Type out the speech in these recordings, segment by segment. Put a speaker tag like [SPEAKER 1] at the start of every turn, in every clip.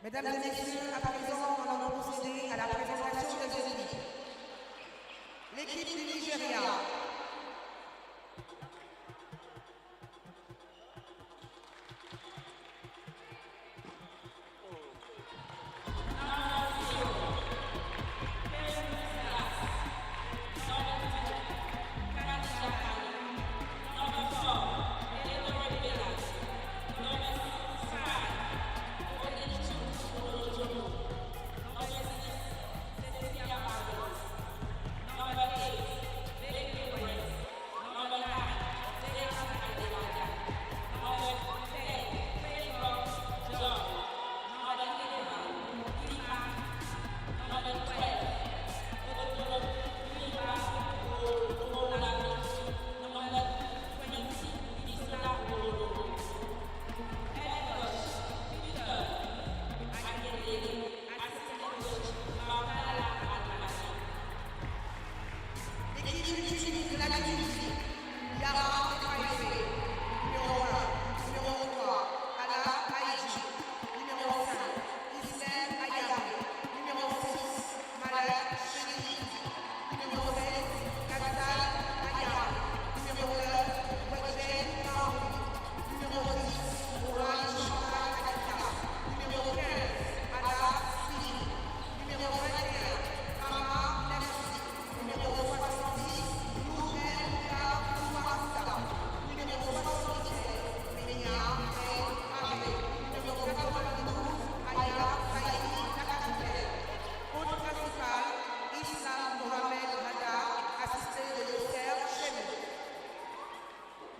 [SPEAKER 1] Mesdames et messieurs, à présent, nous allons procéder à la présentation des équipes. L'équipe du Nigeria.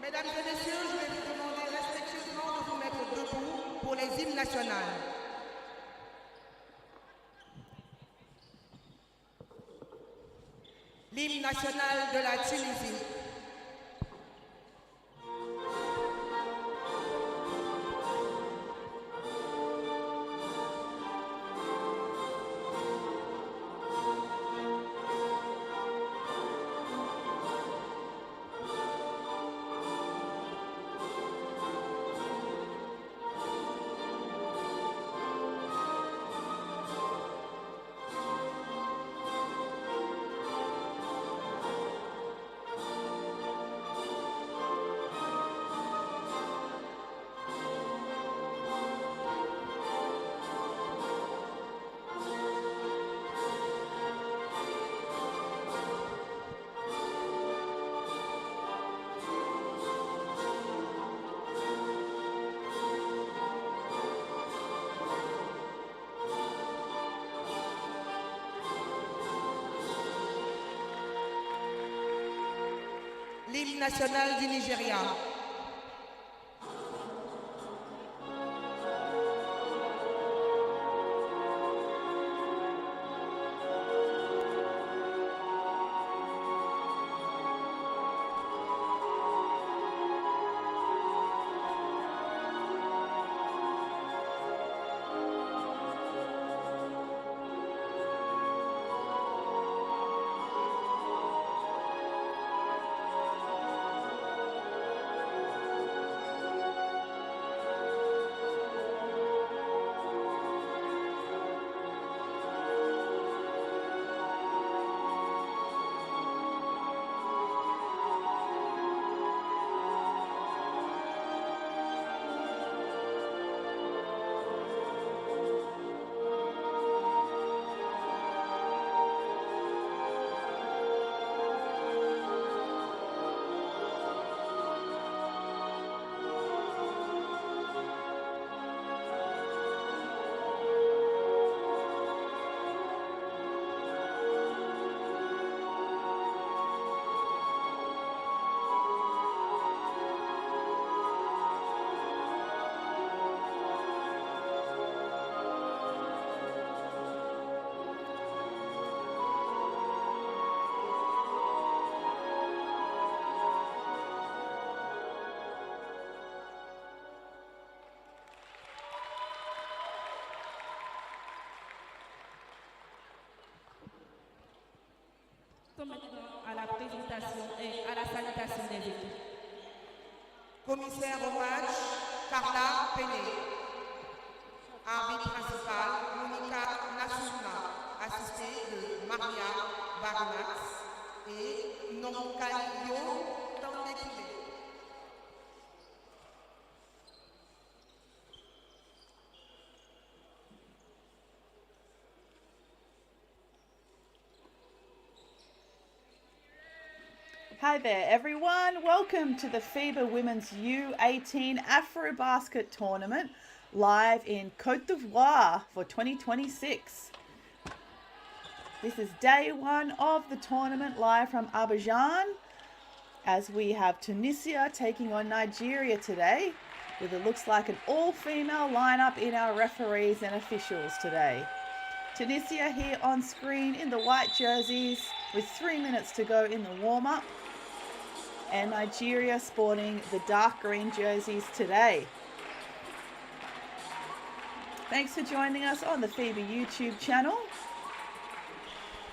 [SPEAKER 1] Mesdames et messieurs, je vais vous demander respectueusement de vous mettre debout pour les hymnes nationales. L'hymne national de la Tunisie. L'hymne national du Nigeria.
[SPEAKER 2] Maintenant à la présentation et à la salutation des équipes.
[SPEAKER 1] Commissaire au match, Carla Péné. Arbitre principal, Maria Barnax et Nonkalio Tambekile.
[SPEAKER 3] Hi there everyone, welcome to the FIBA Women's U18 AfroBasket tournament live in Côte d'Ivoire for 2026. This is day one of the tournament live from Abidjan as we have Tunisia taking on Nigeria today with it looks like an all-female lineup in our referees and officials today. Tunisia here on screen in the white jerseys with 3 minutes to go in the warm-up. And Nigeria sporting the dark green jerseys today. Thanks for joining us on the FIBA YouTube channel.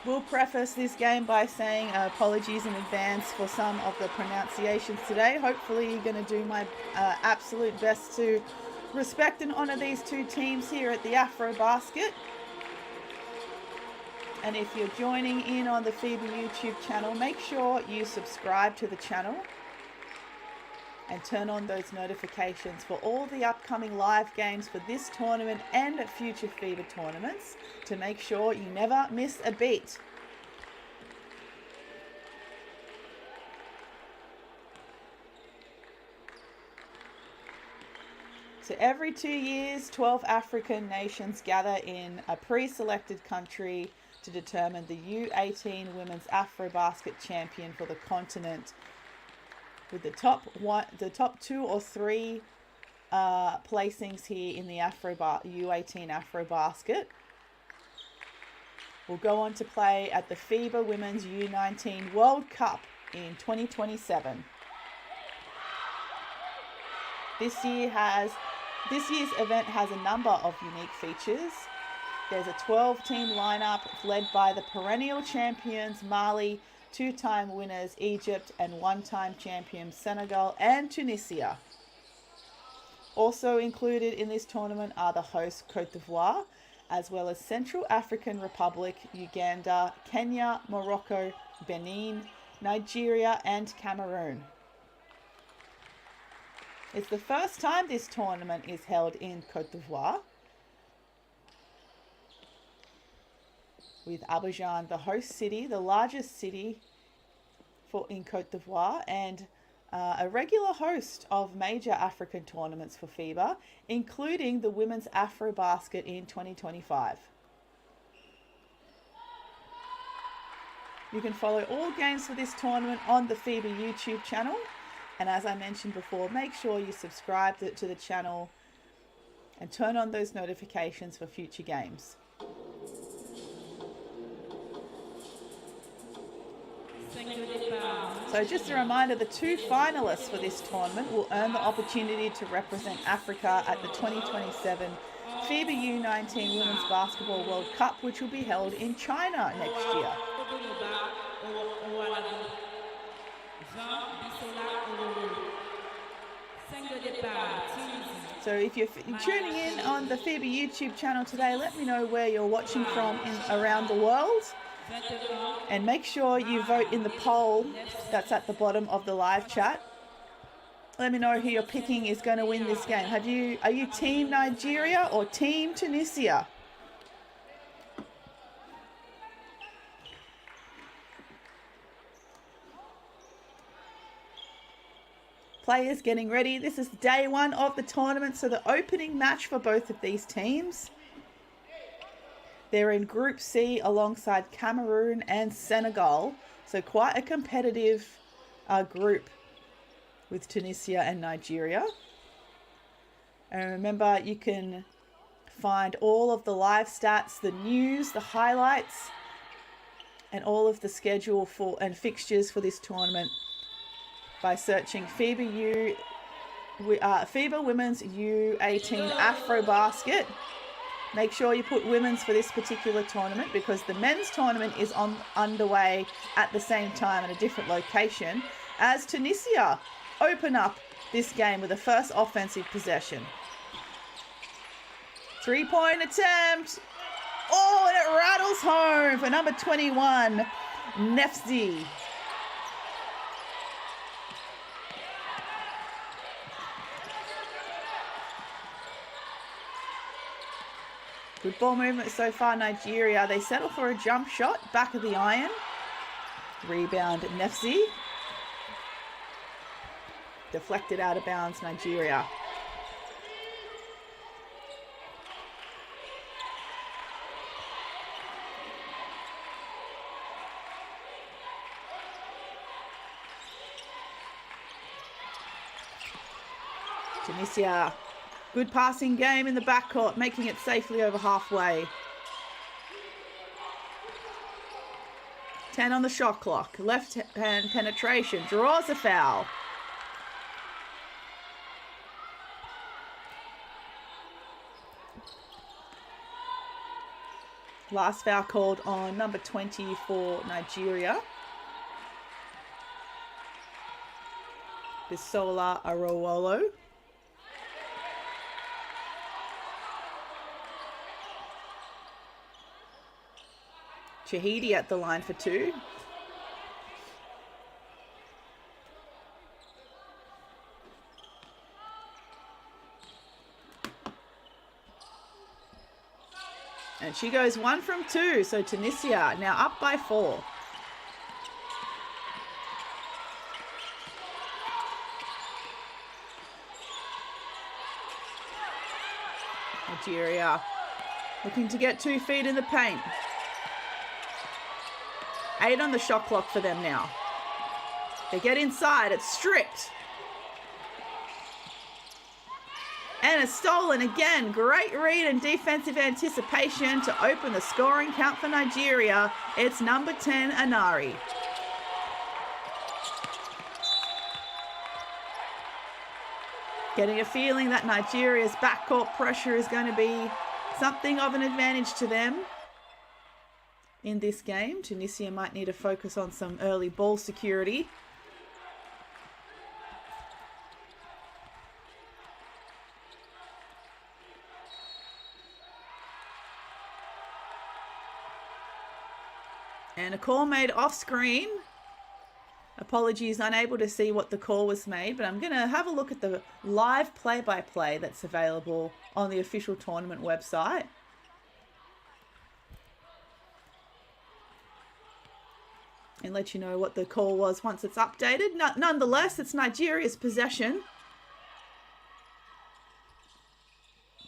[SPEAKER 3] We'll preface this game by saying apologies in advance for some of the pronunciations today. Hopefully you're going to do my absolute best to respect and honour these two teams here at the AfroBasket. And if you're joining in on the FIBA YouTube channel, make sure you subscribe to the channel and turn on those notifications for all the upcoming live games for this tournament and future FIBA tournaments to make sure you never miss a beat. So every 2 years, 12 African nations gather in a pre-selected country to determine the U18 Women's AfroBasket champion for the continent, with the top 2 or 3 placings here in the U18 AfroBasket will go on to play at the FIBA Women's U19 World Cup in 2027. This year's event has a number of unique features. There's a 12-team lineup led by the perennial champions Mali, 2-time winners Egypt, and 1-time champions Senegal and Tunisia. Also included in this tournament are the hosts Côte d'Ivoire, as well as Central African Republic, Uganda, Kenya, Morocco, Benin, Nigeria, and Cameroon. It's the first time this tournament is held in Côte d'Ivoire, with Abidjan the host city, the largest city in Côte d'Ivoire, and a regular host of major African tournaments for FIBA, including the Women's AfroBasket in 2025. You can follow all games for this tournament on the FIBA YouTube channel, and as I mentioned before, make sure you subscribe to the channel and turn on those notifications for future games. So just a reminder, the 2 finalists for this tournament will earn the opportunity to represent Africa at the 2027 FIBA U19 Women's Basketball World Cup, which will be held in China next year. So if you're tuning in on the FIBA YouTube channel today, let me know where you're watching from around the world. And make sure you vote in the poll that's at the bottom of the live chat. Let me know who you're picking is going to win this game. Are you Team Nigeria or Team Tunisia? Players getting ready. This is day one of the tournament, so the opening match for both of these teams. They're in Group C alongside Cameroon and Senegal. So quite a competitive group with Tunisia and Nigeria. And remember, you can find all of the live stats, the news, the highlights, and all of the schedule and fixtures for this tournament by searching FIBA Women's U18 AfroBasket. Make sure you put women's for this particular tournament because the men's tournament is underway at the same time in a different location as Tunisia open up this game with a first offensive possession. 3-point attempt. Oh, and it rattles home for number 21, Nefzi. Good ball movement so far, Nigeria. They settle for a jump shot, back of the iron. Rebound, Nefzi. Deflected out of bounds, Nigeria. Tunisia, good passing game in the backcourt, making it safely over halfway. 10 on the shot clock. Left hand penetration, draws a foul. Last foul called on number 20 for Nigeria. Bisola Arowolo. Chahidi at the line for 2. And she goes 1 from 2. So Tunisia now up by 4. Nigeria looking to get 2 feet in the paint. 8 on the shot clock for them now. They get inside. It's stripped. And it's stolen again. Great read and defensive anticipation to open the scoring count for Nigeria. It's number 10, Anari. Getting a feeling that Nigeria's backcourt pressure is going to be something of an advantage to them. In this game, Tunisia might need to focus on some early ball security. And a call made off screen. Apologies, unable to see what the call was made, but I'm going to have a look at the live play-by-play that's available on the official tournament website. And let you know what the call was once it's updated. Nonetheless, it's Nigeria's possession.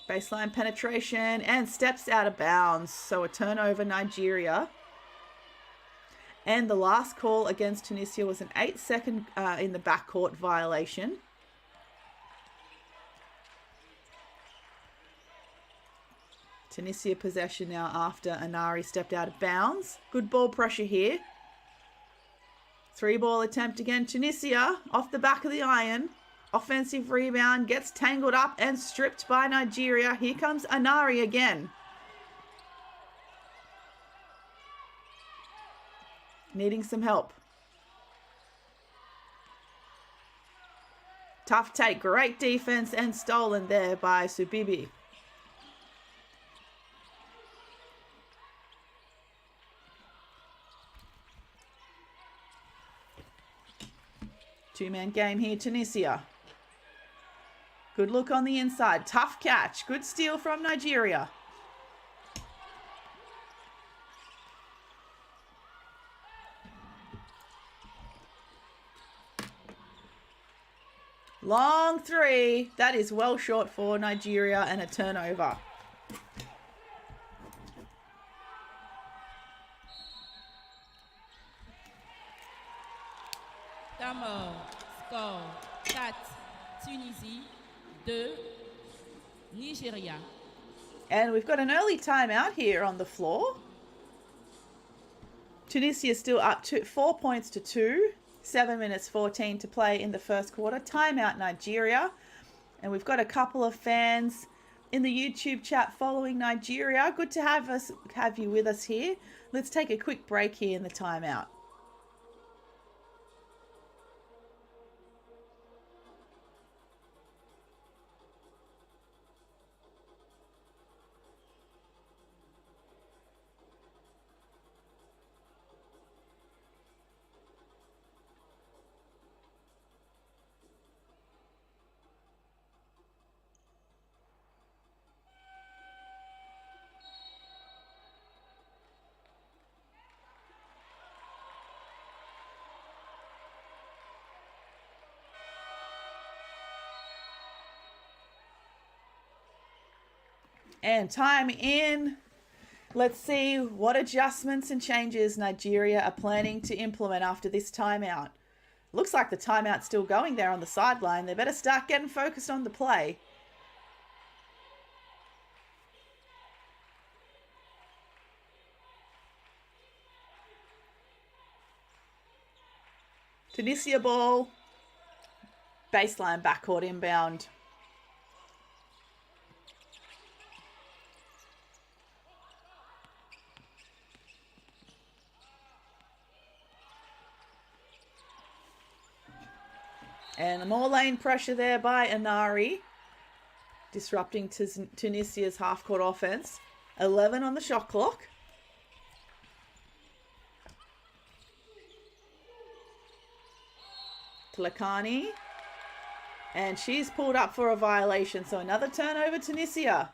[SPEAKER 3] Baseline penetration and steps out of bounds. So a turnover, Nigeria. And the last call against Tunisia was an 8-second in the backcourt violation. Tunisia possession now after Anari stepped out of bounds. Good ball pressure here. 3-ball attempt again. Tunisia off the back of the iron. Offensive rebound, gets tangled up and stripped by Nigeria. Here comes Anari again. Needing some help. Tough take, great defense and stolen there by Subibi. Two-man game here, Tunisia. Good look on the inside. Tough catch. Good steal from Nigeria. Long three. That is well short for Nigeria and a turnover.
[SPEAKER 2] Score 4, Tunisie, 2, Nigeria.
[SPEAKER 3] And we've got an early timeout here on the floor. Tunisia is still up to 4 points to 2. 7 minutes 14 to play in the first quarter. Timeout, Nigeria. And we've got a couple of fans in the YouTube chat following Nigeria. Good to have you with us here. Let's take a quick break here in the timeout. And time in. Let's see what adjustments and changes Nigeria are planning to implement after this timeout. Looks like the timeout's still going there on the sideline. They better start getting focused on the play. Tunisia ball. Baseline backcourt inbound. And more lane pressure there by Inari, disrupting Tunisia's half-court offense. 11 on the shot clock. Tlakani. And she's pulled up for a violation, so another turnover, Tunisia.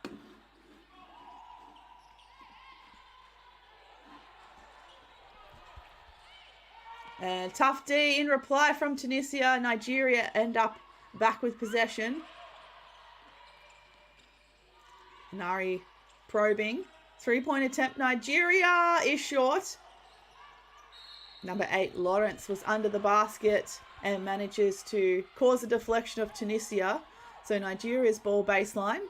[SPEAKER 3] And tough D in reply from Tunisia. Nigeria end up back with possession. Nari probing. 3-point attempt. Nigeria is short. Number 8, Lawrence, was under the basket and manages to cause a deflection of Tunisia. So Nigeria's ball baseline.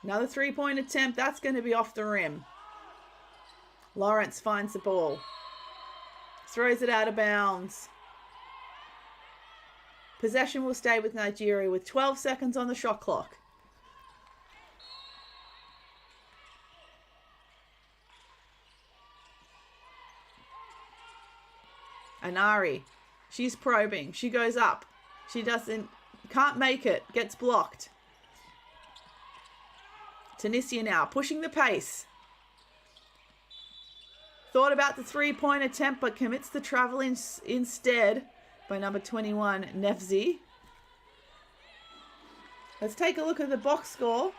[SPEAKER 3] Another 3-point attempt. That's going to be off the rim. Lawrence finds the ball. Throws it out of bounds. Possession will stay with Nigeria with 12 seconds on the shot clock. Inari. She's probing. She goes up. She can't make it. Gets blocked. Tunisia now pushing the pace. Thought about the 3-point attempt, but commits the travel instead by number 21, Nefzi. Let's take a look at the box score.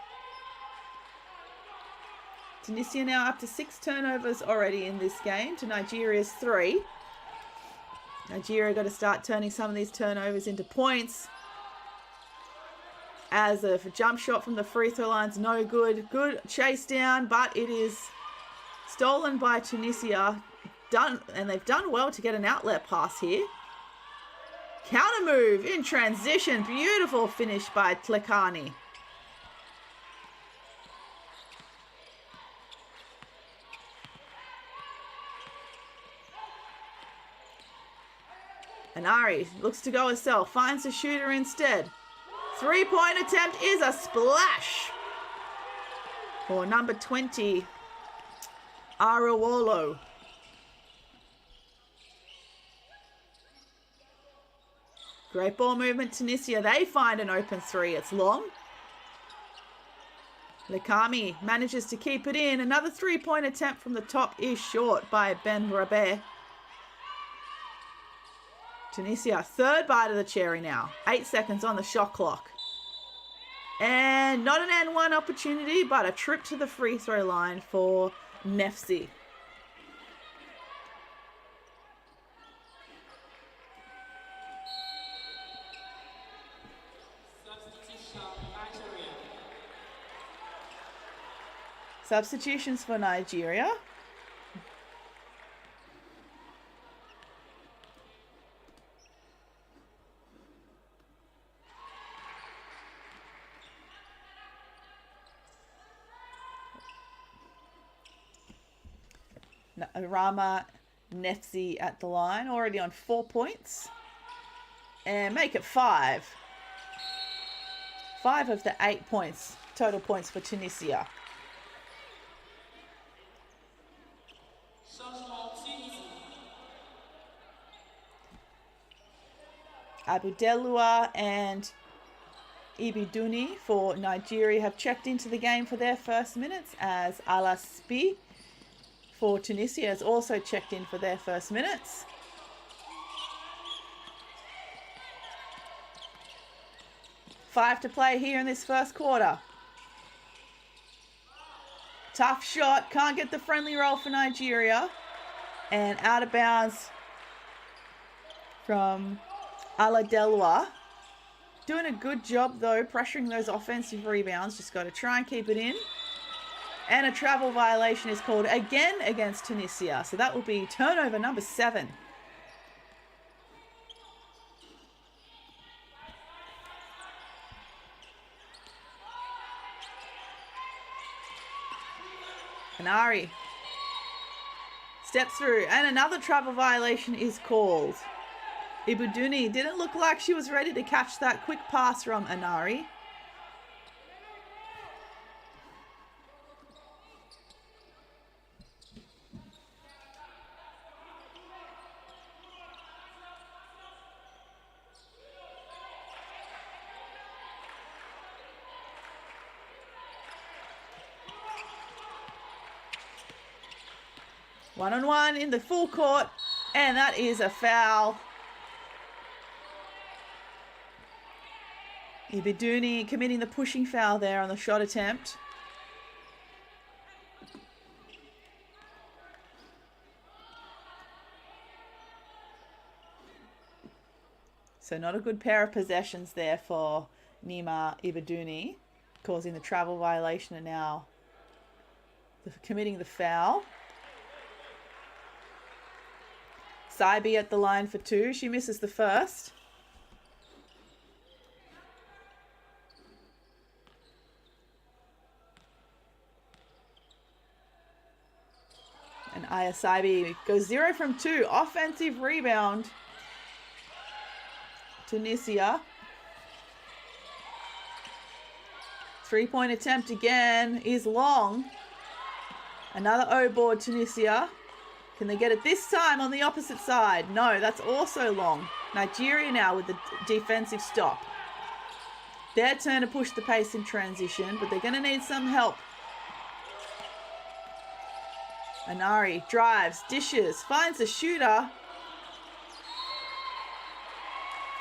[SPEAKER 3] Tunisia now up to 6 turnovers already in this game to Nigeria's 3. Nigeria got to start turning some of these turnovers into points. As a jump shot from the free throw line's no good. Good chase down, but it is stolen by Tunisia. And they've done well to get an outlet pass here. Counter move in transition. Beautiful finish by Tlekani. Inari looks to go herself. Finds the shooter instead. 3-point attempt is a splash for number 20, Arawolo. Great ball movement, Tunisia. They find an open 3. It's long. Lekami manages to keep it in. Another 3-point attempt from the top is short by Ben Rabeh. Tunisia, third bite of the cherry now. 8 seconds on the shot clock. And not an N1 opportunity, but a trip to the free throw line for Nefzi. Substitutions for Nigeria. Rama Nefzi at the line, already on 4 points. And make it 5. 5 of the 8 points, total points for Tunisia. Abudelua and Ibiduni for Nigeria have checked into the game for their first minutes, as Alaspi for Tunisia has also checked in for their first minutes. Five to play here in this first quarter. Tough shot, can't get the friendly roll for Nigeria. And out of bounds from Aladelwa. doing a good job, though, pressuring those offensive rebounds. Just got to try and keep it in. And a travel violation is called again against Tunisia. So that will be turnover number 7. Kanari steps through, and another travel violation is called. Ibuduni didn't look like she was ready to catch that quick pass from Anari. One-on-one in the full court, and that is a foul. Ibiduni committing the pushing foul there on the shot attempt. So not a good pair of possessions there for Nima Ibiduni, causing the travel violation, and now committing the foul. Saibi at the line for 2. She misses the first. And Aya Saibi goes 0 from 2. Offensive rebound. Tunisia. 3-point attempt again is long. Another O-board, Tunisia. Can they get it this time on the opposite side? No, that's also long. Nigeria now with the defensive stop. Their turn to push the pace in transition, but they're going to need some help. Anari drives, dishes, finds a shooter.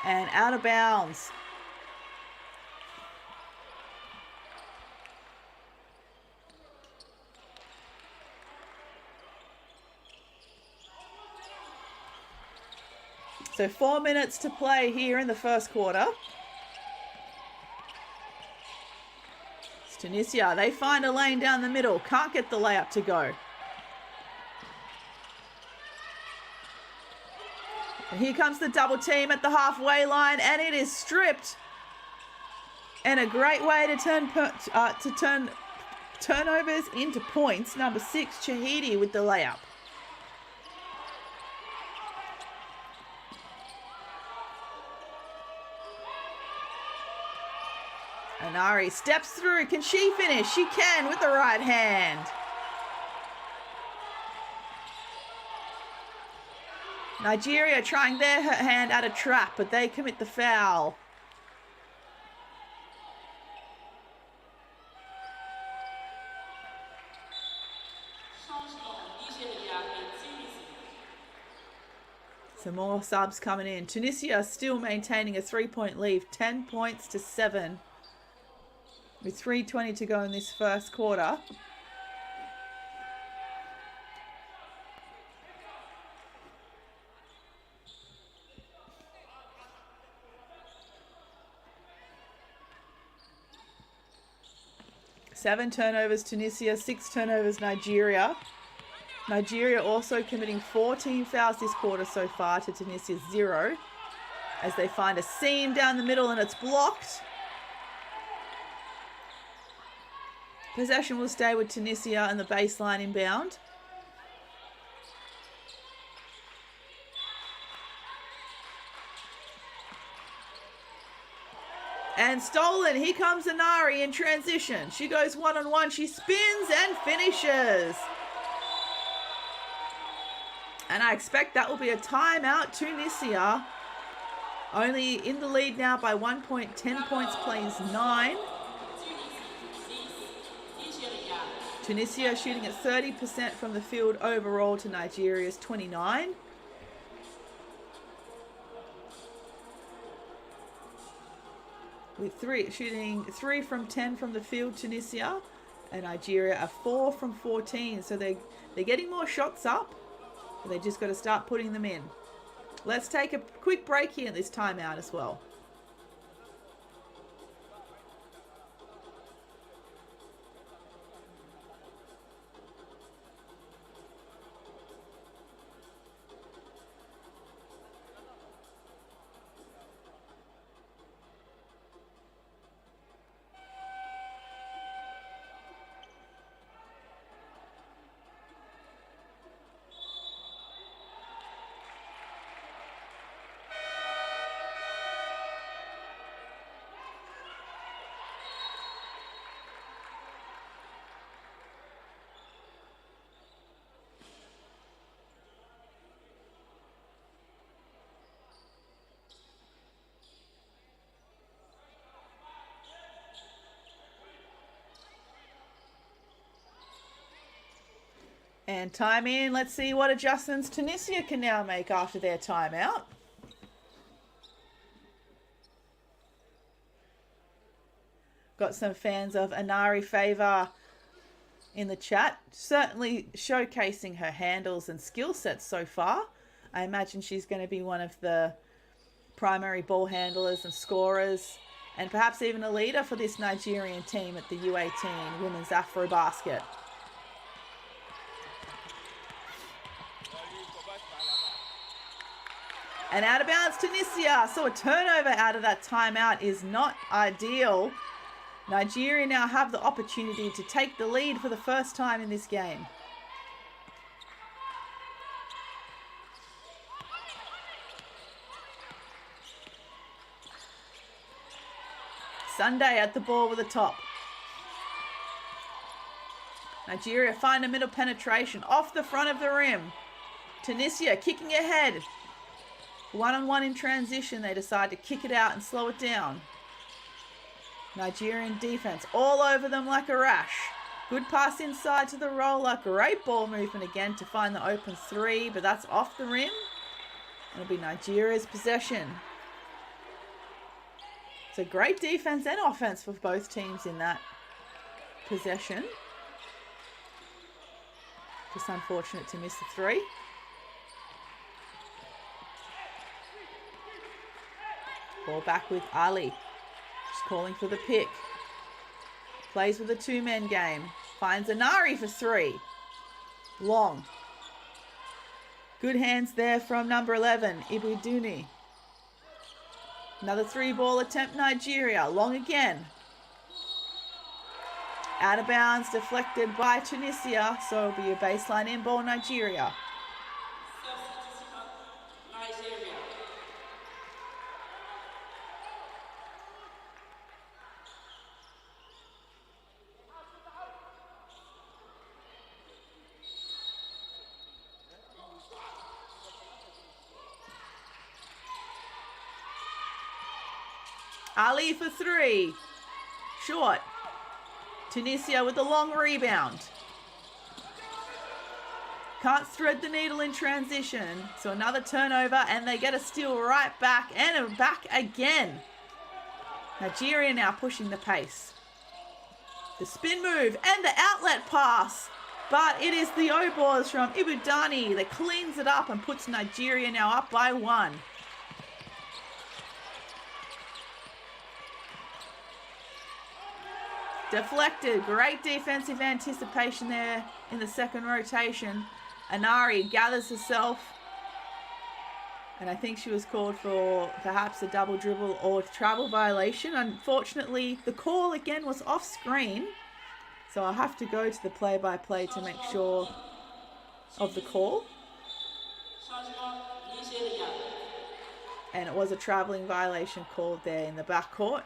[SPEAKER 3] And out of bounds. So 4 minutes to play here in the first quarter. It's Tunisia. They find a lane down the middle. Can't get the layup to go. And here comes the double team at the halfway line, and it is stripped. And a great way to turn turnovers into points. Number 6, Chahidi with the layup. Anari steps through. Can she finish? She can with the right hand. Nigeria trying their hand at a trap, but they commit the foul. Some more subs coming in. Tunisia still maintaining a 3-point lead, 10 points to 7. With 3:20 to go in this first quarter. Seven turnovers Tunisia, 6 turnovers Nigeria. Nigeria also committing 14 fouls this quarter so far to Tunisia's 0. As they find a seam down the middle and it's blocked. Possession will stay with Tunisia and the baseline inbound. And stolen. Here comes Anari in transition. She goes one-on-one. She spins and finishes. And I expect that will be a timeout. Tunisia only in the lead now by 1 point. 10 points plays 9. Tunisia shooting at 30% from the field overall to Nigeria's 29. With shooting 3 from 10 from the field, Tunisia, and Nigeria are 4 from 14. So they're getting more shots up. But they just got to start putting them in. Let's take a quick break here at this timeout as well. And time in. Let's see what adjustments Tunisia can now make after their timeout. Got some fans of Inari Favor in the chat. Certainly showcasing her handles and skill sets so far. I imagine she's going to be one of the primary ball handlers and scorers, and perhaps even a leader for this Nigerian team at the U18 Women's AfroBasket. And out of bounds, Tunisia. So a turnover out of that timeout is not ideal. Nigeria now have the opportunity to take the lead for the first time in this game. Sunday at the ball with a top. Nigeria find a middle penetration off the front of the rim. Tunisia kicking ahead. One-on-one in transition, they decide to kick it out and slow it down. Nigerian defense all over them like a rash. Good pass inside to the roller. Great ball movement again to find the open three, but that's off the rim. It'll be Nigeria's possession. So great defense and offense for both teams in that possession. Just unfortunate to miss the three. Ball back with Ali. Just calling for the pick. Plays with a two-man game. Finds Inari for three. Long. Good hands there from number 11, Ibuduni. Another three-ball attempt, Nigeria. Long again. Out of bounds, deflected by Tunisia. So it'll be a baseline in ball, Nigeria. Ali for three. Short. Tunisia with a long rebound. Can't thread the needle in transition. So another turnover and they get a steal right back and back again. Nigeria now pushing the pace. The spin move and the outlet pass. But it is the O-balls from Ibudani that cleans it up and puts Nigeria now up by one. Deflected. Great defensive anticipation there in the second rotation. Inari gathers herself. And I think she was called for perhaps a double dribble or travel violation. Unfortunately, the call again was off screen. So I'll have to go to the play-by-play to make sure of the call. And it was a traveling violation called there in the backcourt.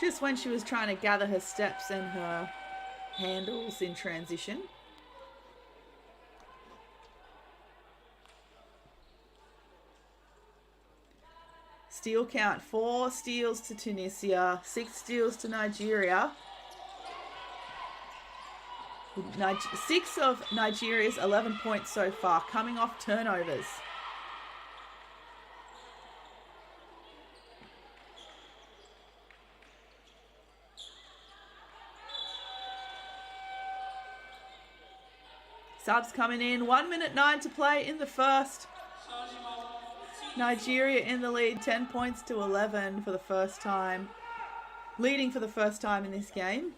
[SPEAKER 3] Just when she was trying to gather her steps and her handles in transition. Steal count, 4 steals to Tunisia, 6 steals to Nigeria. 6 of Nigeria's 11 points so far, coming off turnovers. Subs coming in. 1 minute 9 to play in the first. Nigeria in the lead, 10 points to 11 for the first time. Leading for the first time in this game.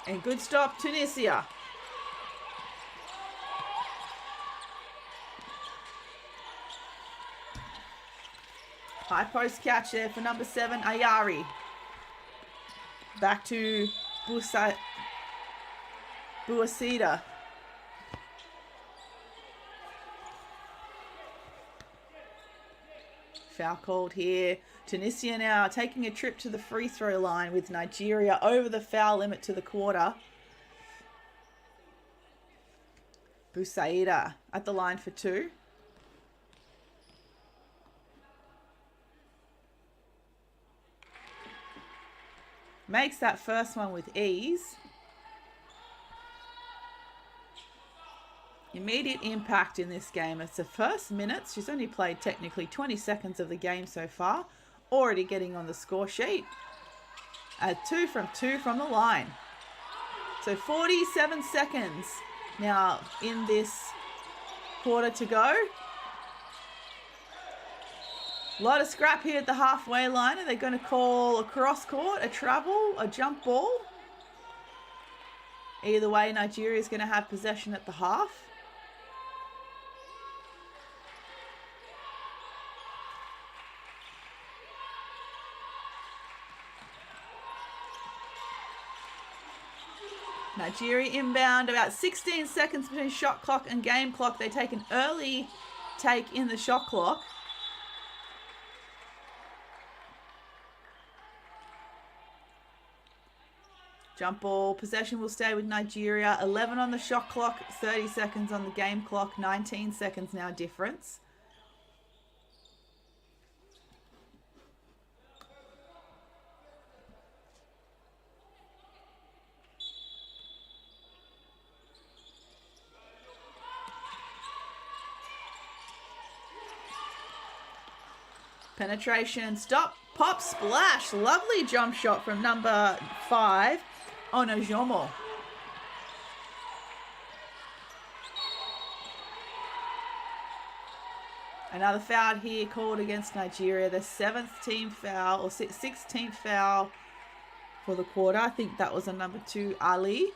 [SPEAKER 3] And good stop, Tunisia. High post catch there for number 7, Ayari. Back to Buasida. Foul called here. Tunisia now taking a trip to the free throw line with Nigeria over the foul limit to the quarter. Busaida at the line for 2. makes that first one with ease. Immediate impact in this game. It's the first minutes. She's only played technically 20 seconds of the game so far. Already getting on the score sheet. A 2 from 2 from the line. So 47 seconds now in this quarter to go. A lot of scrap here at the halfway line. Are they going to call a cross court, a travel, a jump ball? Either way, Nigeria is going to have possession at the half. Nigeria inbound, about 16 seconds between shot clock and game clock. They take an early take in the shot clock. Jump ball, possession will stay with Nigeria. 11 on the shot clock, 30 seconds on the game clock, 19 seconds now difference. Penetration, stop, pop, splash. Lovely jump shot from number 5, Onojomo. Another foul here called against Nigeria. The 7th team foul, or 16th foul for the quarter. I think that was on number 2, Ali.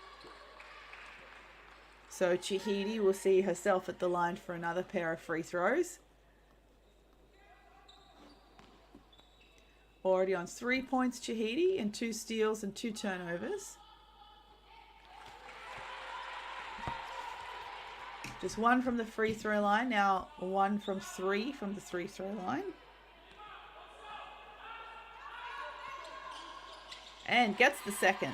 [SPEAKER 3] So Chihidi will see herself at the line for another pair of free throws. Already on 3 points, Chihidi, and 2 steals and 2 turnovers. Just 1 from the free throw line. Now 1 from 3 from the free throw line. And gets the second.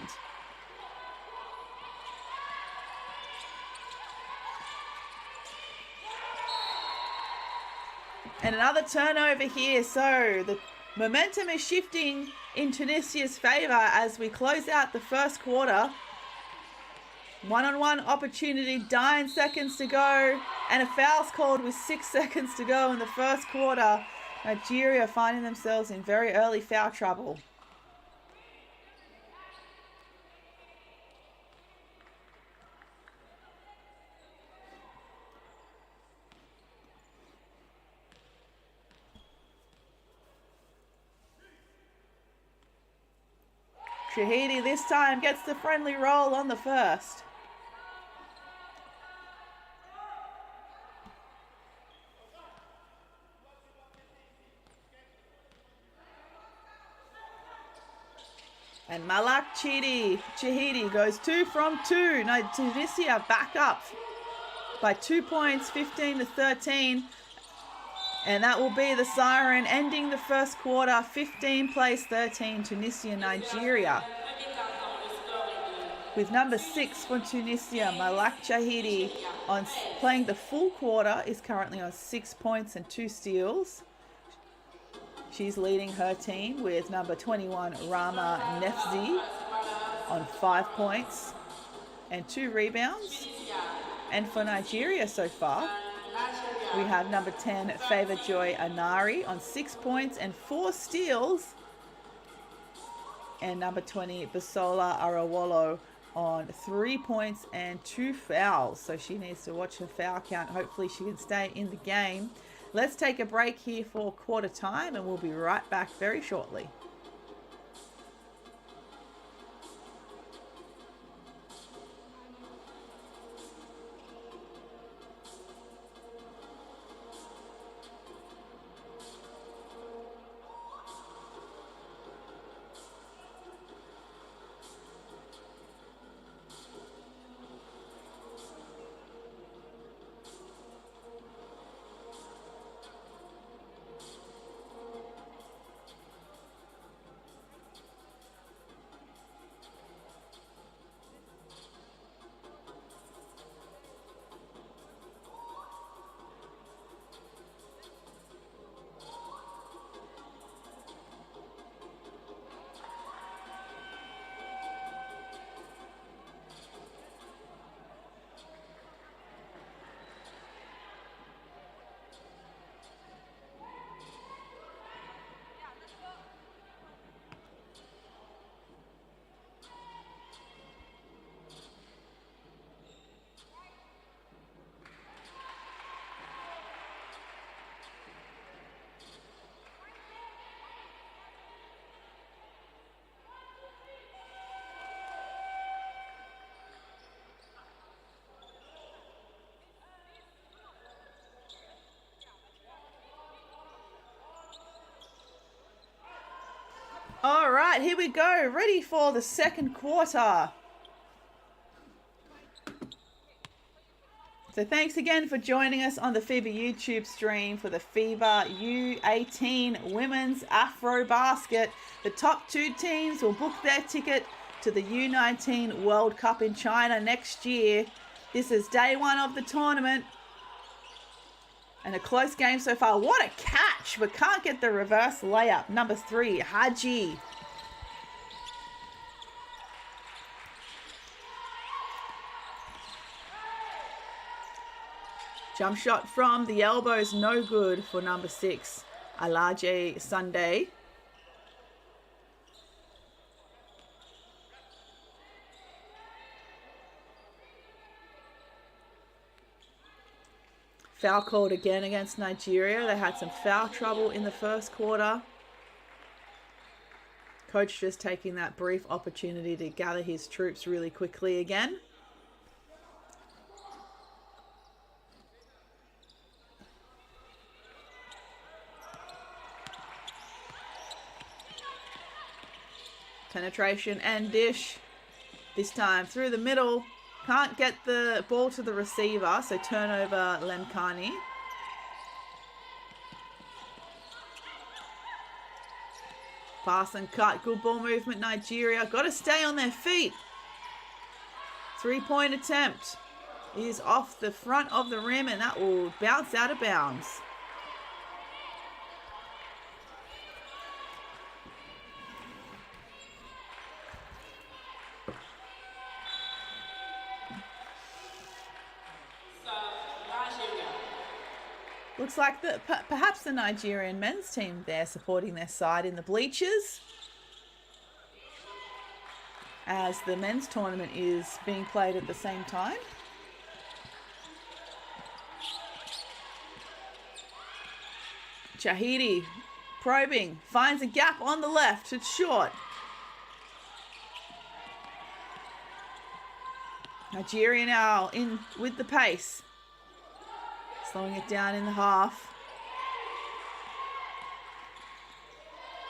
[SPEAKER 3] And another turnover here. So the momentum is shifting in Tunisia's favour as we close out the first quarter. One-on-one opportunity, 9 seconds to go, and a foul's called with 6 seconds to go in the first quarter. Nigeria finding themselves in very early foul trouble. Shahidi this time gets the friendly roll on the first. And Malak Chihidi goes 2 from 2. Now Tunisia back up by 2 points, 15-13. And that will be the siren ending the first quarter. 15 plays 13, Tunisia, Nigeria. With number 6 for Tunisia, Malak Chihidi, on playing the full quarter, is currently on 6 points and 2 steals. She's leading her team with number 21, Rama Nefzi, on 5 points and 2 rebounds. And for Nigeria so far, we have number 10, Favor Joy Anari, on 6 points and 4 steals. And number 20, Basola Arawolo, on 3 points and 2 fouls. So she needs to watch her foul count. Hopefully she can stay in the game. Let's take a break here for quarter time and we'll be right back very shortly. right, here we go. Ready for the second quarter. So thanks again for joining us on the FIBA YouTube stream for the FIBA U18 Women's AfroBasket. The top 2 teams will book their ticket to the U19 World Cup in China next year. This is day 1 of the tournament. And a close game so far. What a catch, but can't get the reverse layup. Number 3, Haji. Jump shot from the elbows, no good for number 6, Alaje Sunday. Foul called again against Nigeria. They had some foul trouble in the first quarter. Coach just taking that brief opportunity to gather his troops really quickly again. Penetration and dish. This time through the middle. Can't get the ball to the receiver, so turnover Lemkani. Pass and cut. Good ball movement, Nigeria. Got to stay on their feet. 3-point attempt is off the front of the rim, and that will bounce out of bounds. Looks like perhaps the Nigerian men's team there supporting their side in the bleachers, as the men's tournament is being played at the same time. Chahidi probing, finds a gap on the left. It's short. Nigeria now in with the pace. Slowing it down in the half.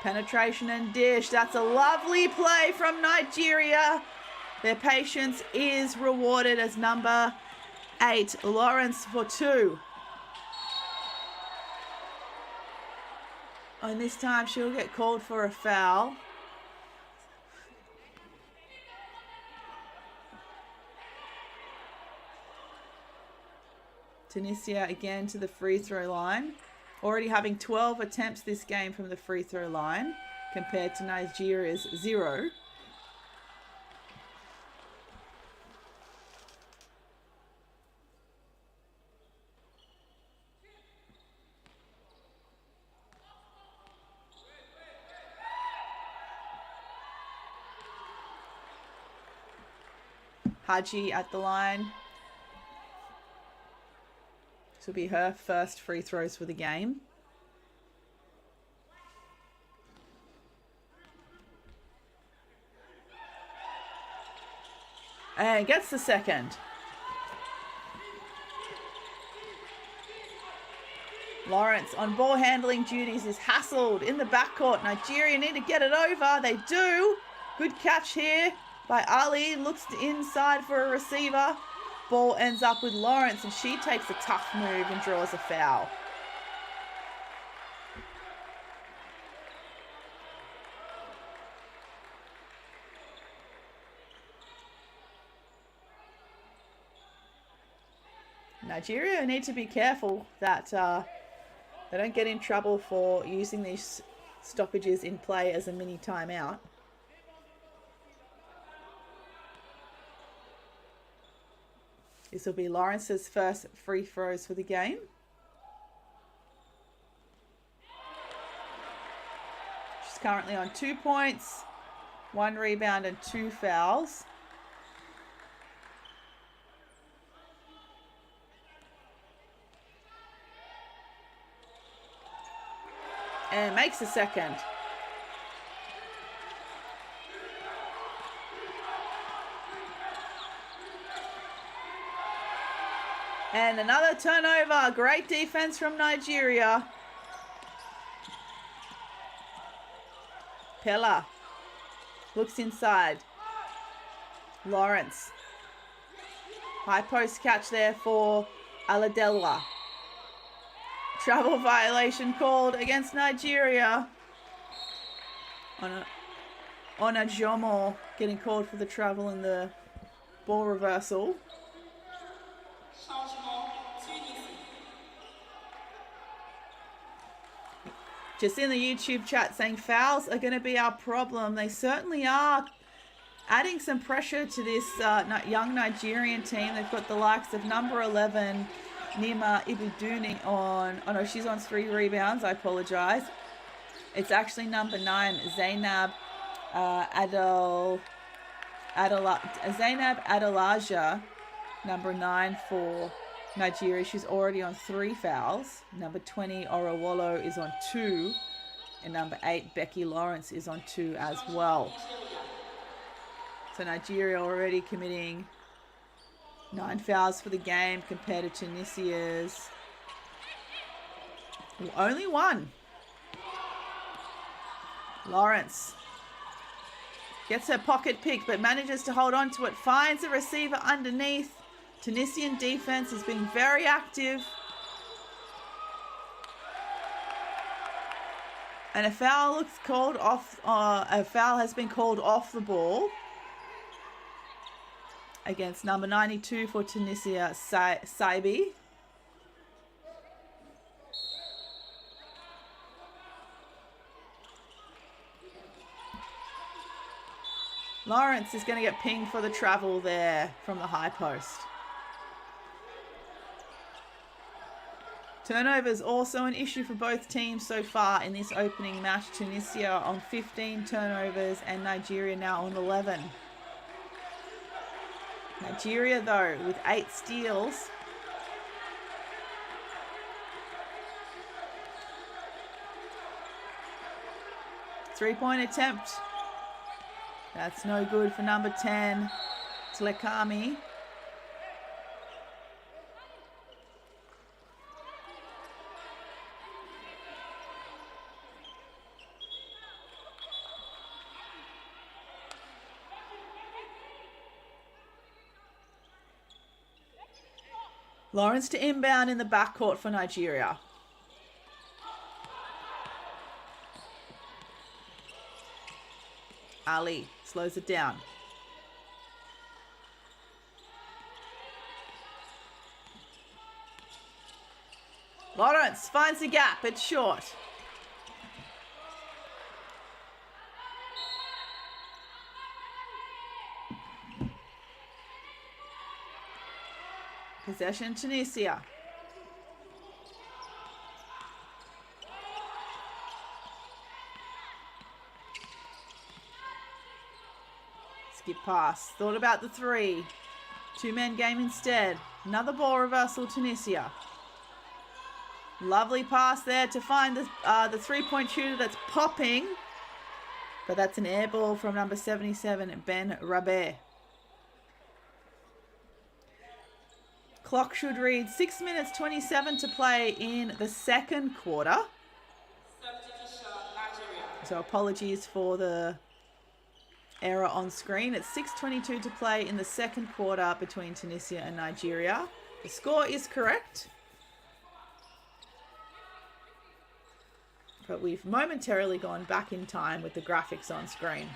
[SPEAKER 3] Penetration and dish. That's a lovely play from Nigeria. Their patience is rewarded as number 8, Lawrence for 2. And this time she'll get called for a foul. Tunisia again to the free throw line. Already having 12 attempts this game from the free throw line compared to Nigeria's 0. Haji at the line. This will be her first free throws for the game. And gets the second. Lawrence on ball handling duties is hassled in the backcourt. Nigeria need to get it over. They do. Good catch here by Ali. Looks inside for a receiver. Ball ends up with Lawrence, and she takes a tough move and draws a foul. Nigeria need to be careful that they don't get in trouble for using these stoppages in play as a mini timeout. This will be Lawrence's first free throws for the game. She's currently on 2 points, 1 rebound and 2 fouls. And makes a second. And another turnover. Great defense from Nigeria. Pella Looks inside. Lawrence. High post catch there for Aladelwa. Travel violation called against Nigeria. Onajomo getting called for the travel in the ball reversal. Just in the YouTube chat saying fouls are going to be our problem. They certainly are, adding some pressure to this young Nigerian team. They've got the likes of number 11, Nima Ibuduni on... Oh no, she's on 3 rebounds. I apologise. It's actually number 9, Zainab Adelaja, number 9 for Nigeria. She's already on 3 fouls. Number 20, Orowolo, is on 2. And number 8, Becky Lawrence, is on 2 as well. So Nigeria already committing 9 fouls for the game compared to Tunisia's only 1. Lawrence gets her pocket pick but manages to hold on to it. Finds the receiver underneath. Tunisian defense is being very active. And a foul looks called off. A foul has been called off the ball against number 92 for Tunisia, Saibi. Lawrence is going to get pinged for the travel there from the high post. Turnovers also an issue for both teams so far in this opening match. Tunisia on 15 turnovers and Nigeria now on 11. Nigeria, though, with 8 steals. Three-point attempt. That's no good for number 10, Tlekami. Lawrence to inbound in the backcourt for Nigeria. Ali slows it down. Lawrence finds the gap. It's short. Possession Tunisia. Skip pass. Thought about the 3. 2-man game instead. Another ball reversal Tunisia. Lovely pass there to find the 3-point shooter that's popping. But that's an air ball from number 77, Ben Rabeh. Clock should read 6 minutes 27 to play in the second quarter. So apologies for the error on screen. It's 6:22 to play in the second quarter between Tunisia and Nigeria. The score is correct. But we've momentarily gone back in time with the graphics on screen.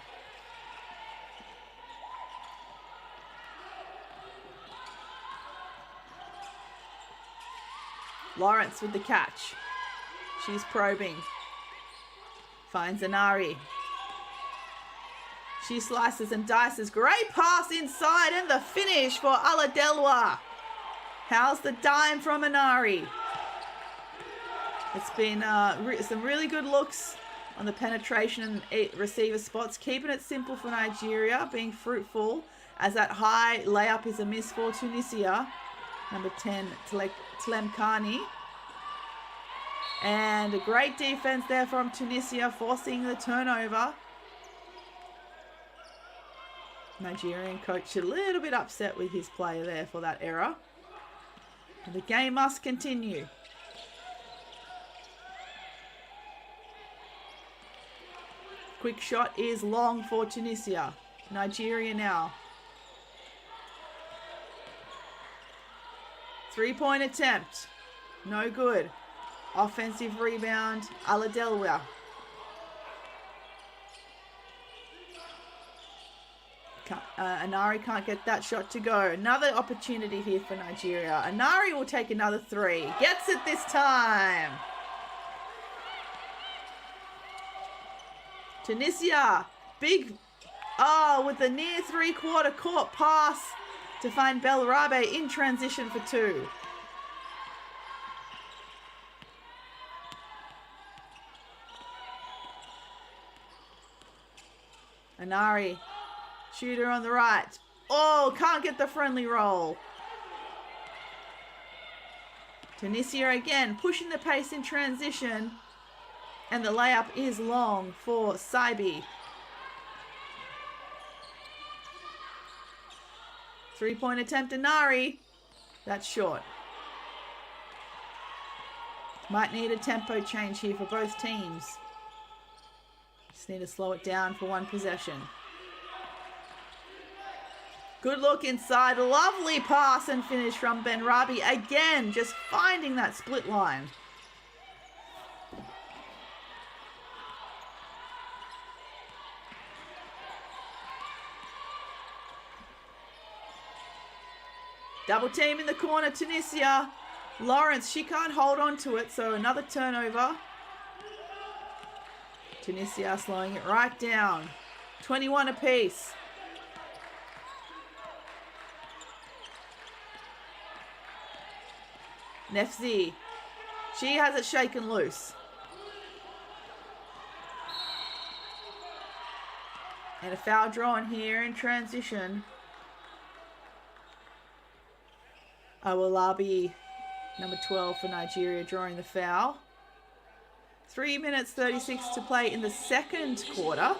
[SPEAKER 3] Lawrence with the catch. She's probing. Finds Anari. She slices and dices. Great pass inside and the finish for Aladelwa. How's the dime from Anari? It's been some really good looks on the penetration and receiver spots. Keeping it simple for Nigeria. Being fruitful as that high layup is a miss for Tunisia. Number 10, Tlemkani. And a great defense there from Tunisia, forcing the turnover. Nigerian coach a little bit upset with his player there for that error. And the game must continue. quick shot is long for Tunisia. Nigeria now. 3-point attempt. No good. Offensive rebound, Aladelwa. Anari can't get that shot to go. Another opportunity here for Nigeria. Anari will take another three. Gets it this time. Tunisia, big, with the near three-quarter court pass to find Belrabe in transition for two. Anari, shooter on the right. Oh, can't get the friendly roll. Tunisia again, pushing the pace in transition. And the layup is long for Saibi. 3-point attempt, Anari. That's short. Might need a tempo change here for both teams. Just need to slow it down for one possession. Good look inside. Lovely pass and finish from Benrabi. Again, just finding that split line. Double team in the corner, Tunisia. Lawrence, she can't hold on to it, so another turnover. Tunisia slowing it right down. 21 apiece. Nefzi, she has it shaken loose. And a foul drawn here in transition. Awolabi, number 12 for Nigeria, drawing the foul. 3 minutes 36 to play in the second quarter.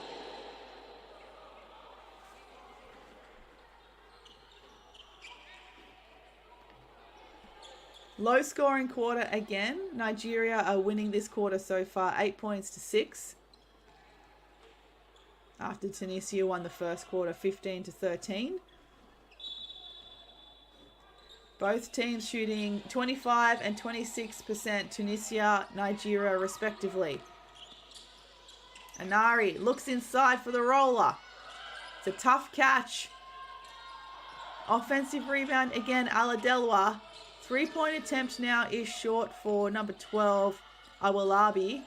[SPEAKER 3] Low scoring quarter again. Nigeria are winning this quarter so far, 8 points to 6. After Tunisia won the first quarter, 15 to 13. Both teams shooting 25 and 26%, Tunisia, Nigeria respectively. Anari looks inside for the roller. It's a tough catch. Offensive rebound again, Aladelwa. 3-point attempt now is short for number 12, Awolabi.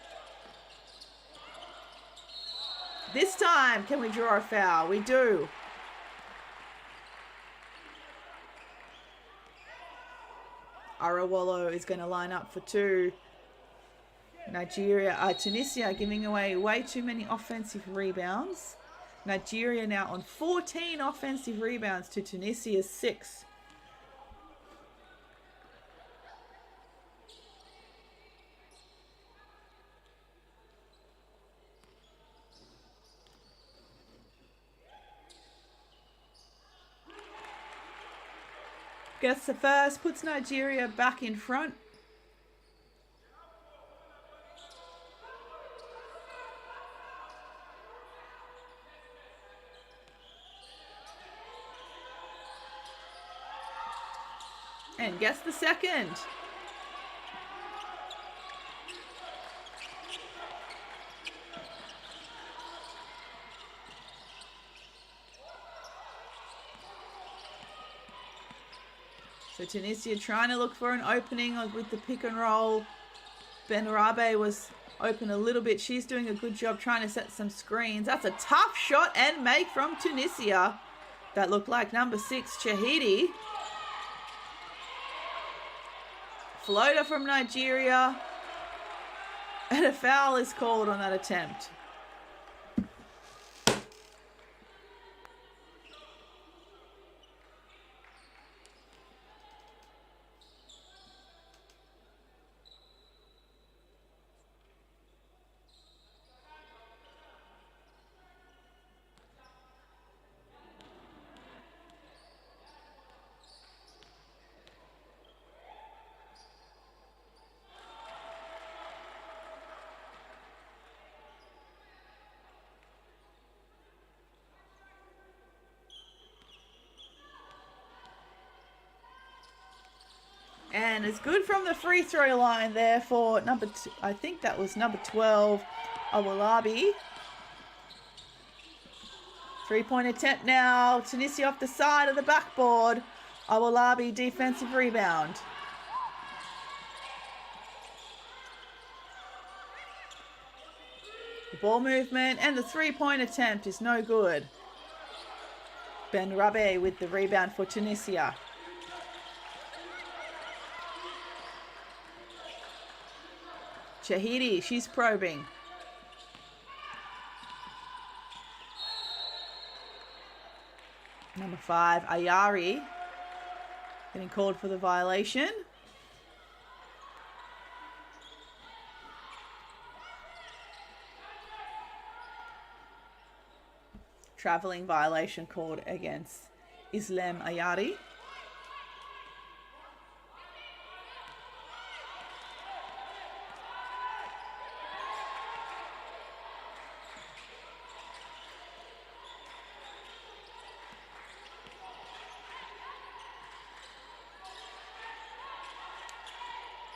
[SPEAKER 3] This time, can we draw a foul? We do. Arawolo is going to line up for two. Tunisia giving away way too many offensive rebounds. Nigeria now on 14 offensive rebounds to Tunisia's 6. Gets the first, puts Nigeria back in front. And gets the second. So Tunisia trying to look for an opening with the pick and roll. Benrabe was open a little bit. She's doing a good job trying to set some screens. That's a tough shot and make from Tunisia. That looked like number 6, Chahidi. Floater from Nigeria. And a foul is called on that attempt. And it's good from the free throw line there for number two. I think that was number 12, Awolabi. 3-point attempt now. Tunisia off the side of the backboard. Awolabi defensive rebound. The ball movement and the 3-point attempt is no good. Ben Rabe with the rebound for Tunisia. Shahidi, she's probing. Number 5, Ayari, getting called for the violation. Travelling violation called against Islam Ayari.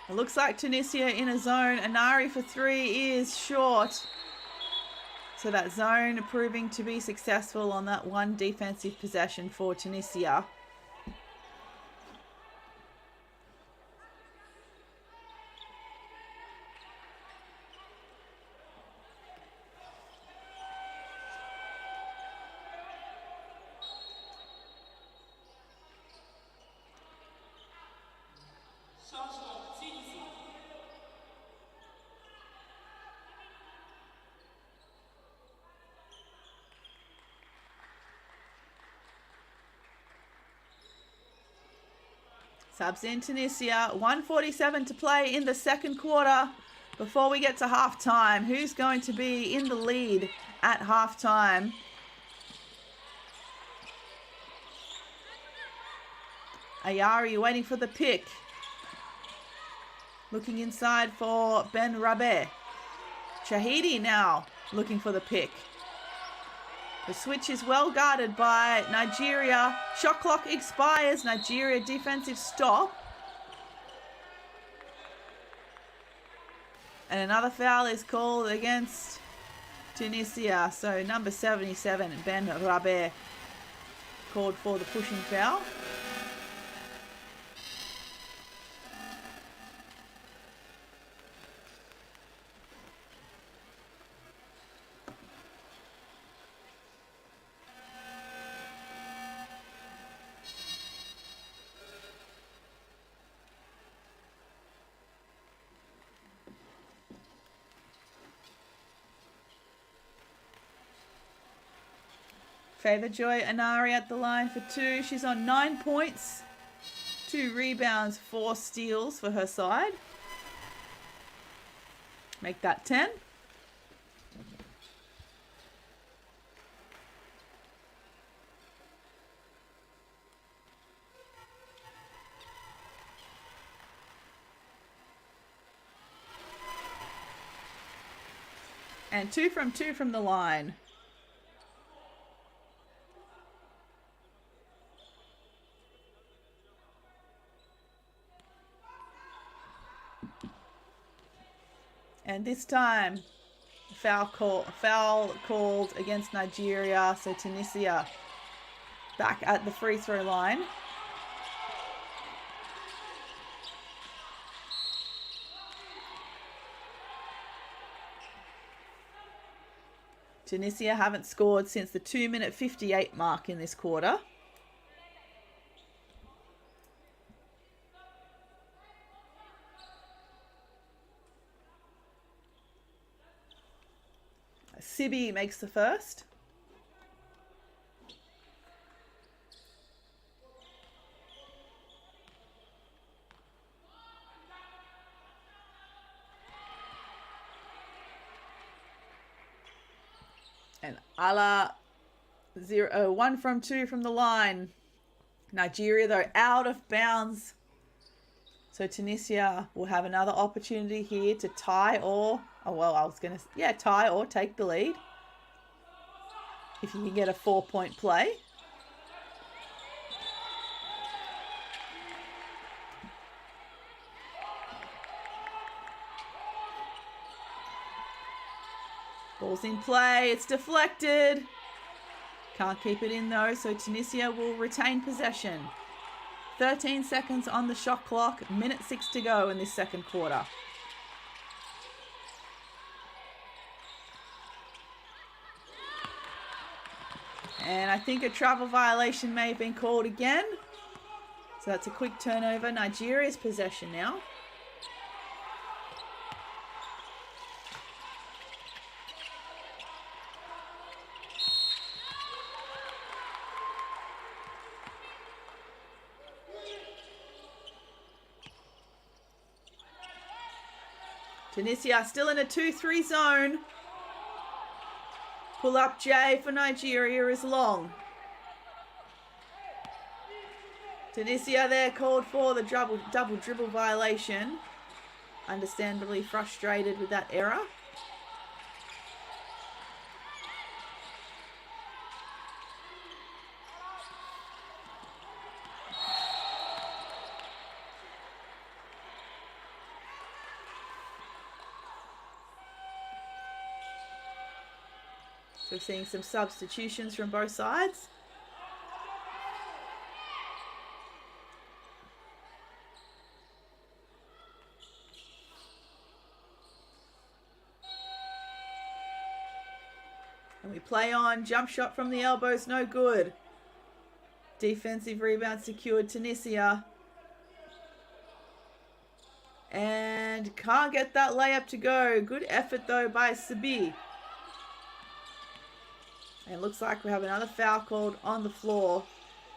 [SPEAKER 3] It looks like Tunisia in a zone. Anari for 3 is short. So that zone proving to be successful on that one defensive possession for Tunisia. Subs in Tunisia. 1:47 to play in the second quarter before we get to halftime. Who's going to be in the lead at halftime? Ayari waiting for the pick. Looking inside for Ben Rabe. Shahidi now looking for the pick. The switch is well guarded by Nigeria. Shot clock expires. Nigeria defensive stop. And another foul is called against Tunisia. So number 77, Ben Rabe, called for the pushing foul. Favour Joy Anari at the line for 2. She's on 9 points, 2 rebounds, 4 steals for her side. Make that 10. And 2 from the line. And this time, foul called against Nigeria. So Tunisia back at the free throw line. Tunisia haven't scored since the 2-minute 58 mark in this quarter. Sibi makes the first. And Ala 1 from 2 from the line. Nigeria, though, out of bounds. So Tunisia will have another opportunity here to tie or, tie or take the lead. If you can get a 4-point play. Ball's in play. It's deflected. Can't keep it in though, so Tunisia will retain possession. 13 seconds on the shot clock. Minute 6 to go in this second quarter. And I think a travel violation may have been called again. So that's a quick turnover. Nigeria's possession now. Tunisia still in a 2-3 zone. Pull up J for Nigeria is long. Tunisia there called for the double dribble violation. Understandably frustrated with that error. So we're seeing some substitutions from both sides. And we play on. Jump shot from the elbows, no good. Defensive rebound secured, Tunisia. And can't get that layup to go. Good effort though by Sabi. And it looks like we have another foul called on the floor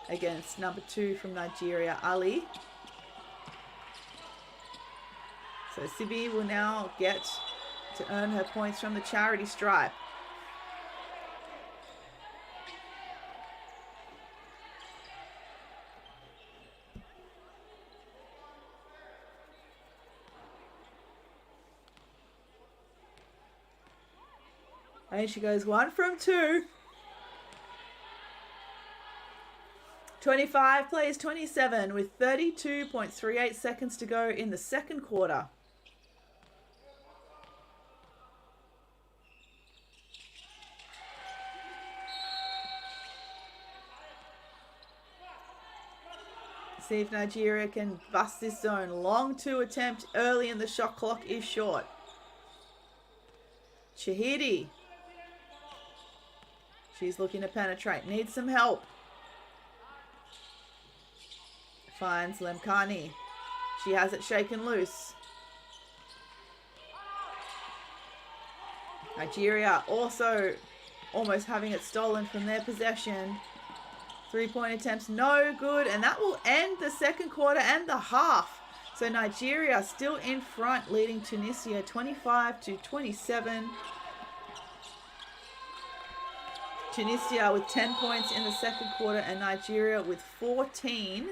[SPEAKER 3] against number 2 from Nigeria, Ali. So Sibi will now get to earn her points from the charity stripe. And she goes 1 from 2. 25 plays 27 with 32.38 seconds to go in the second quarter. See if Nigeria can bust this zone. Long 2 attempt early in the shot clock is short. Shahidi. She's looking to penetrate. Needs some help. Finds Lemkani. She has it shaken loose. Nigeria also almost having it stolen from their possession. 3-point attempts, no good. And that will end the second quarter and the half. So Nigeria still in front, leading Tunisia 25-27. Tunisia with 10 points in the second quarter and Nigeria with 14.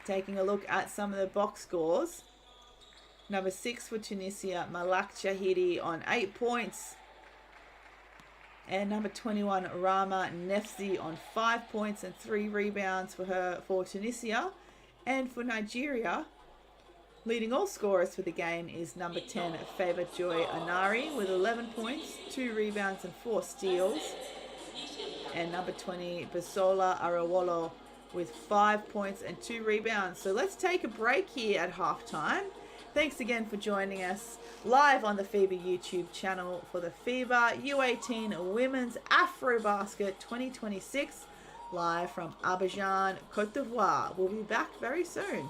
[SPEAKER 3] Taking a look at some of the box scores. Number 6 for Tunisia, Malak Shahidi on 8 points. And number 21, Rama Nefzi on 5 points and 3 rebounds for Tunisia. And for Nigeria, leading all scorers for the game is number 10, Favour Joy Anari with 11 points, 2 rebounds and 4 steals. And number 20, Basola Arawolo with 5 points and 2 rebounds. So let's take a break here at halftime. Thanks again for joining us live on the FIBA YouTube channel for the FIBA U18 Women's AfroBasket 2026, live from Abidjan, Côte d'Ivoire. We'll be back very soon.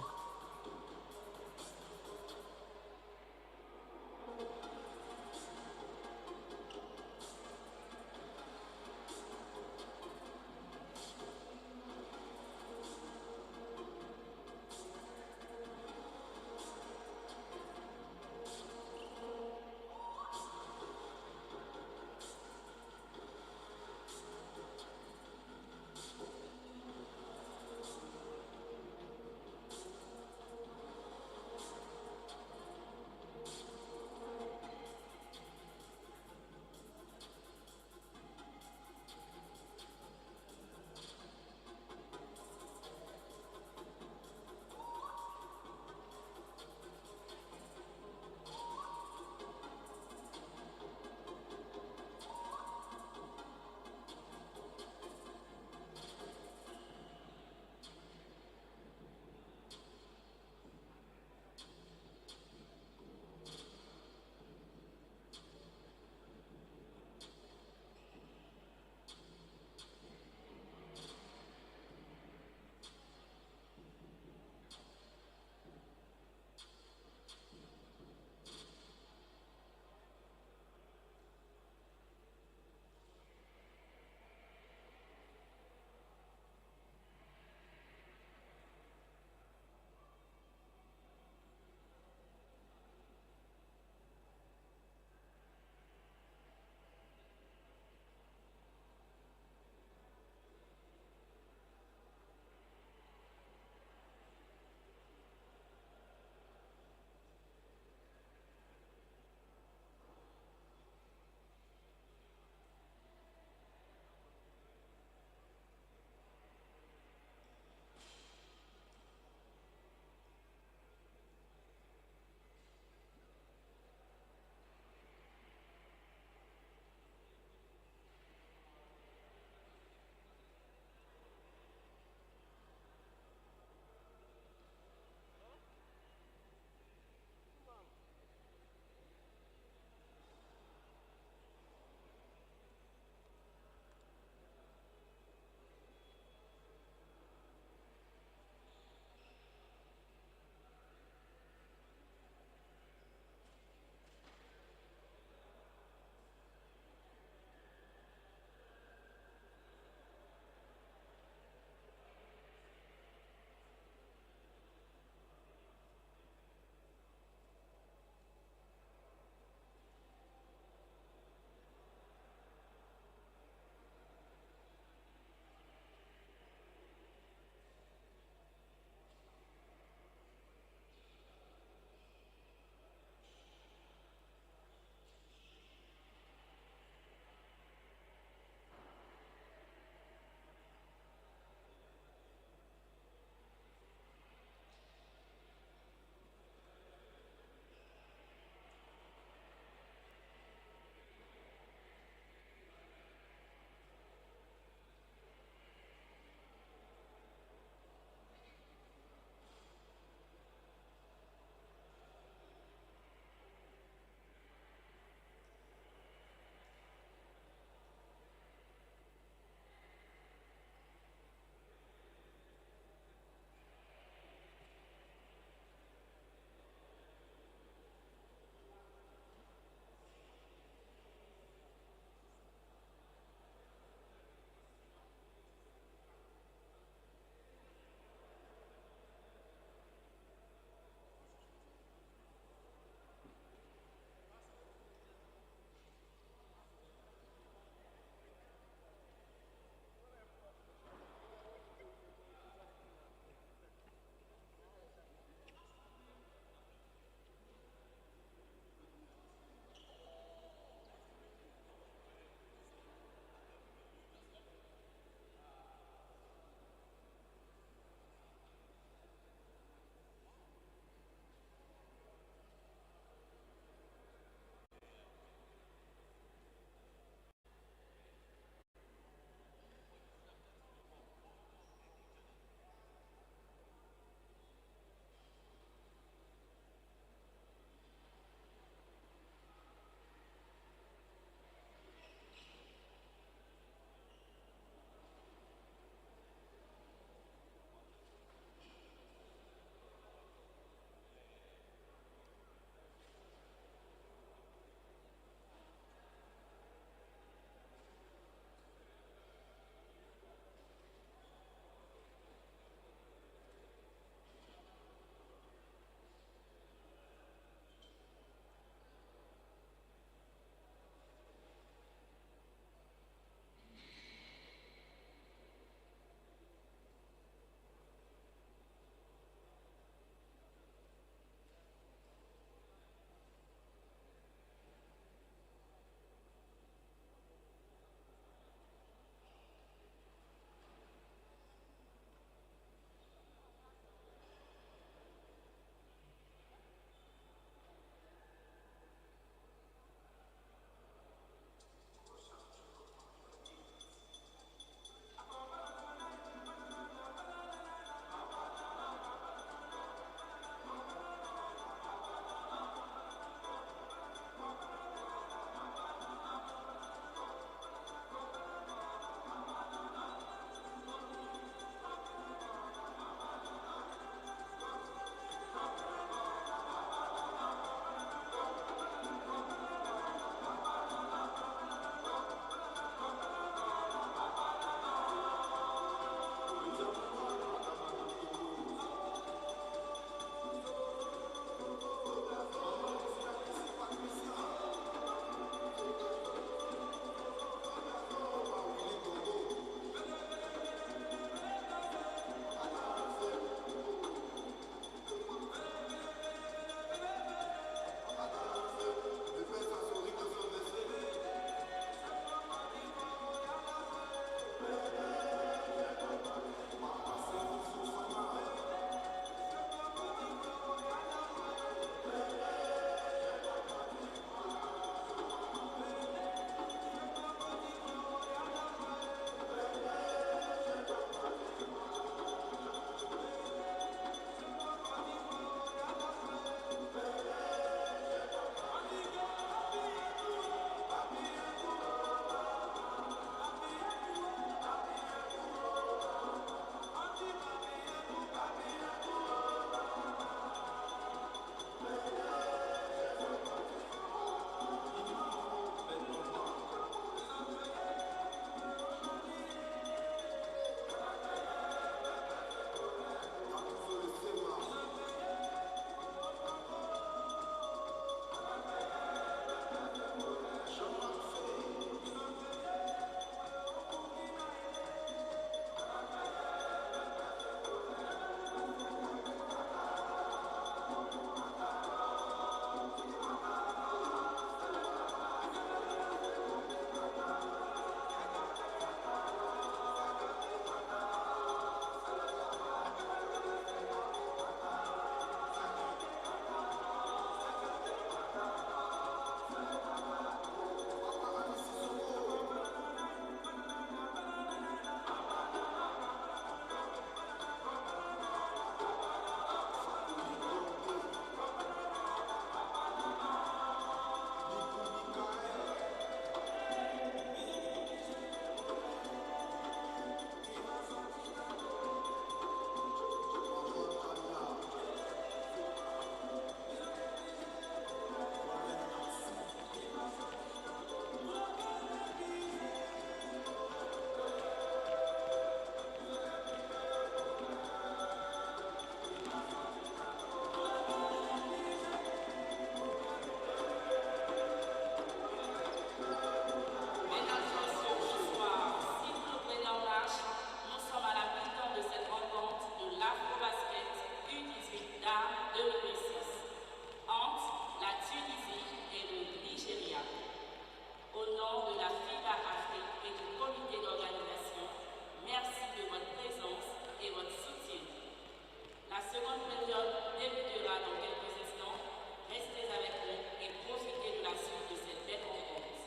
[SPEAKER 4] débutera dans quelques instants. Restez avec nous et profitez de la suite de cette belle rencontre.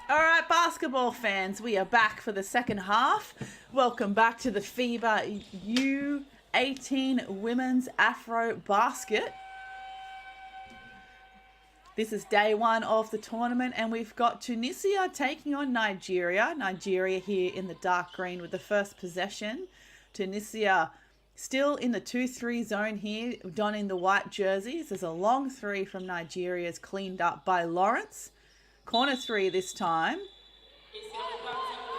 [SPEAKER 3] All right, basketball fans, we are back for the second half. Welcome back to the FIBA U18 Women's AfroBasket. This is day one of the tournament, and we've got Tunisia taking on Nigeria. Nigeria here in the dark green with the first possession. Tunisia still in the 2-3 zone here, donning the white jerseys. There's a long three from Nigeria's cleaned up by Lawrence. Corner three this time.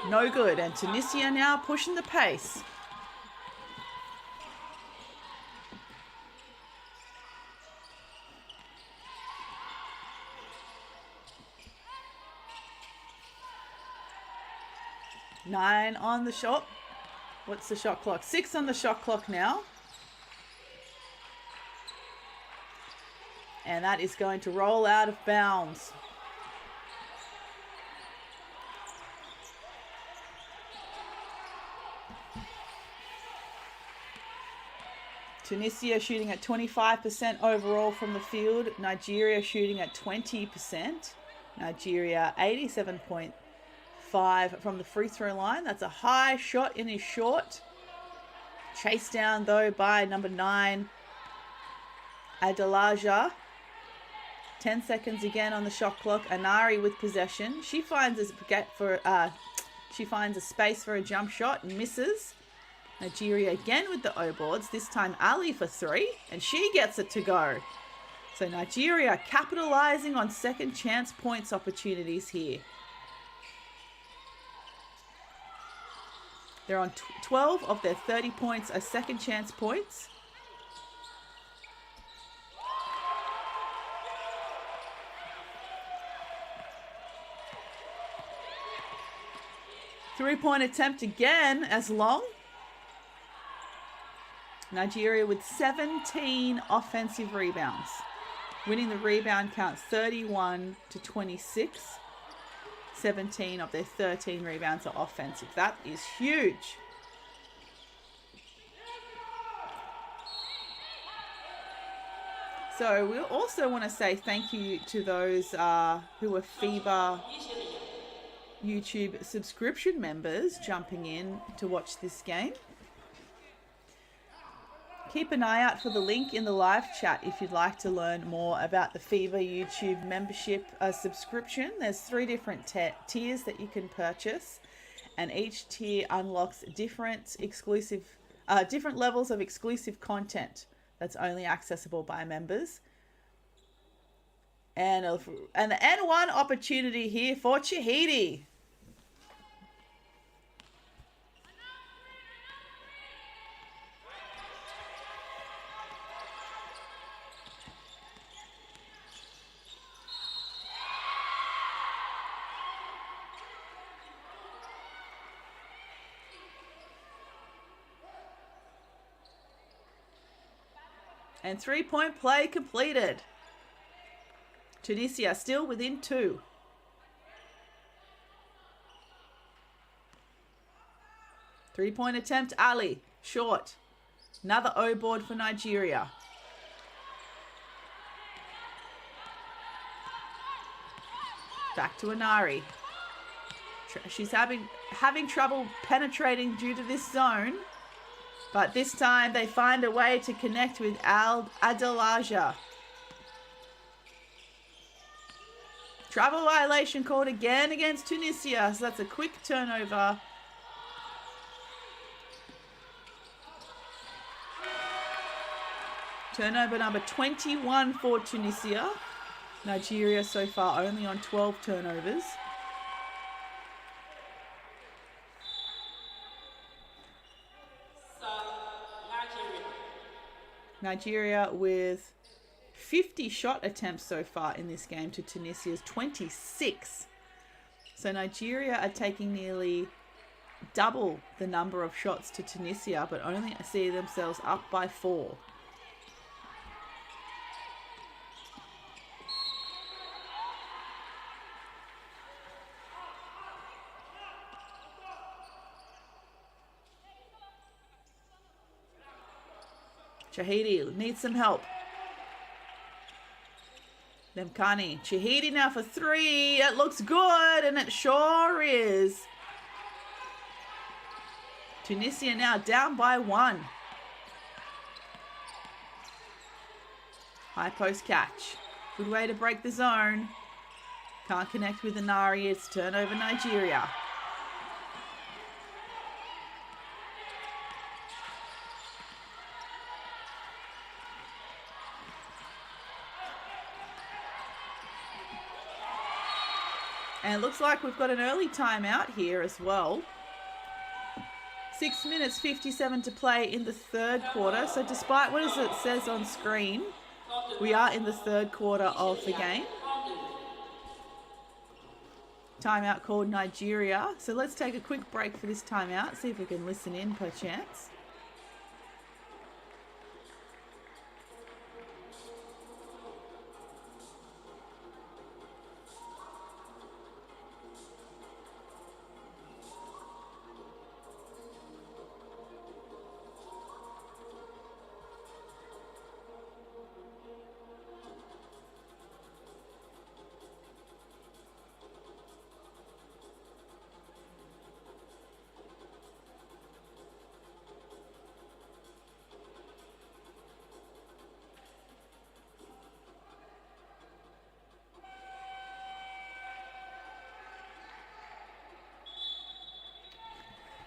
[SPEAKER 3] No good, and Tunisia now pushing the pace. Nine on the shot. What's the shot clock? 6 on the shot clock now. And that is going to roll out of bounds. Tunisia shooting at 25% overall from the field. Nigeria shooting at 20%. Nigeria 87.5 from the free throw line. That's a high shot in his short. Chased down though by number 9, Adelaja. 10 seconds again on the shot clock. Anari with possession. She finds a space for a jump shot and misses. Nigeria again with the O boards. This time Ali for 3, and she gets it to go. So Nigeria capitalizing on second chance points opportunities here. They're on 12 of their 30 points are second chance points. Three-point attempt again as long. Nigeria with 17 offensive rebounds. Winning the rebound count 31-26. 17 of their 13 rebounds are offensive. That is huge. So we also want to say thank you to those who are FIBA YouTube subscription members jumping in to watch this game. Keep an eye out for the link in the live chat if you'd like to learn more about the FIBA YouTube membership subscription. There's 3 different tiers that you can purchase, and each tier unlocks different levels of exclusive content that's only accessible by members. And the N1 opportunity here for Chahidi. And 3-point play completed. Tunisia still within 2. Three-point attempt, Ali. Short. Another O board for Nigeria. Back to Anari. She's having trouble penetrating due to this zone. But this time they find a way to connect with Adelaja. Travel violation called again against Tunisia. So that's a quick turnover. Turnover number 21 for Tunisia. Nigeria so far only on 12 turnovers. Nigeria with 50 shot attempts so far in this game to Tunisia's 26. So Nigeria are taking nearly double the number of shots to Tunisia, but only see themselves up by 4. Chahidi needs some help. Nemkani. Chahidi now for 3. It looks good, and it sure is. Tunisia now down by 1. High post catch. Good way to break the zone. Can't connect with Inari. It's turnover Nigeria. And it looks like we've got an early timeout here as well. 6 minutes 57 to play in the third quarter. So despite what it says on screen, we are in the third quarter of the game. Timeout called Nigeria. So let's take a quick break for this timeout. See if we can listen in per chance.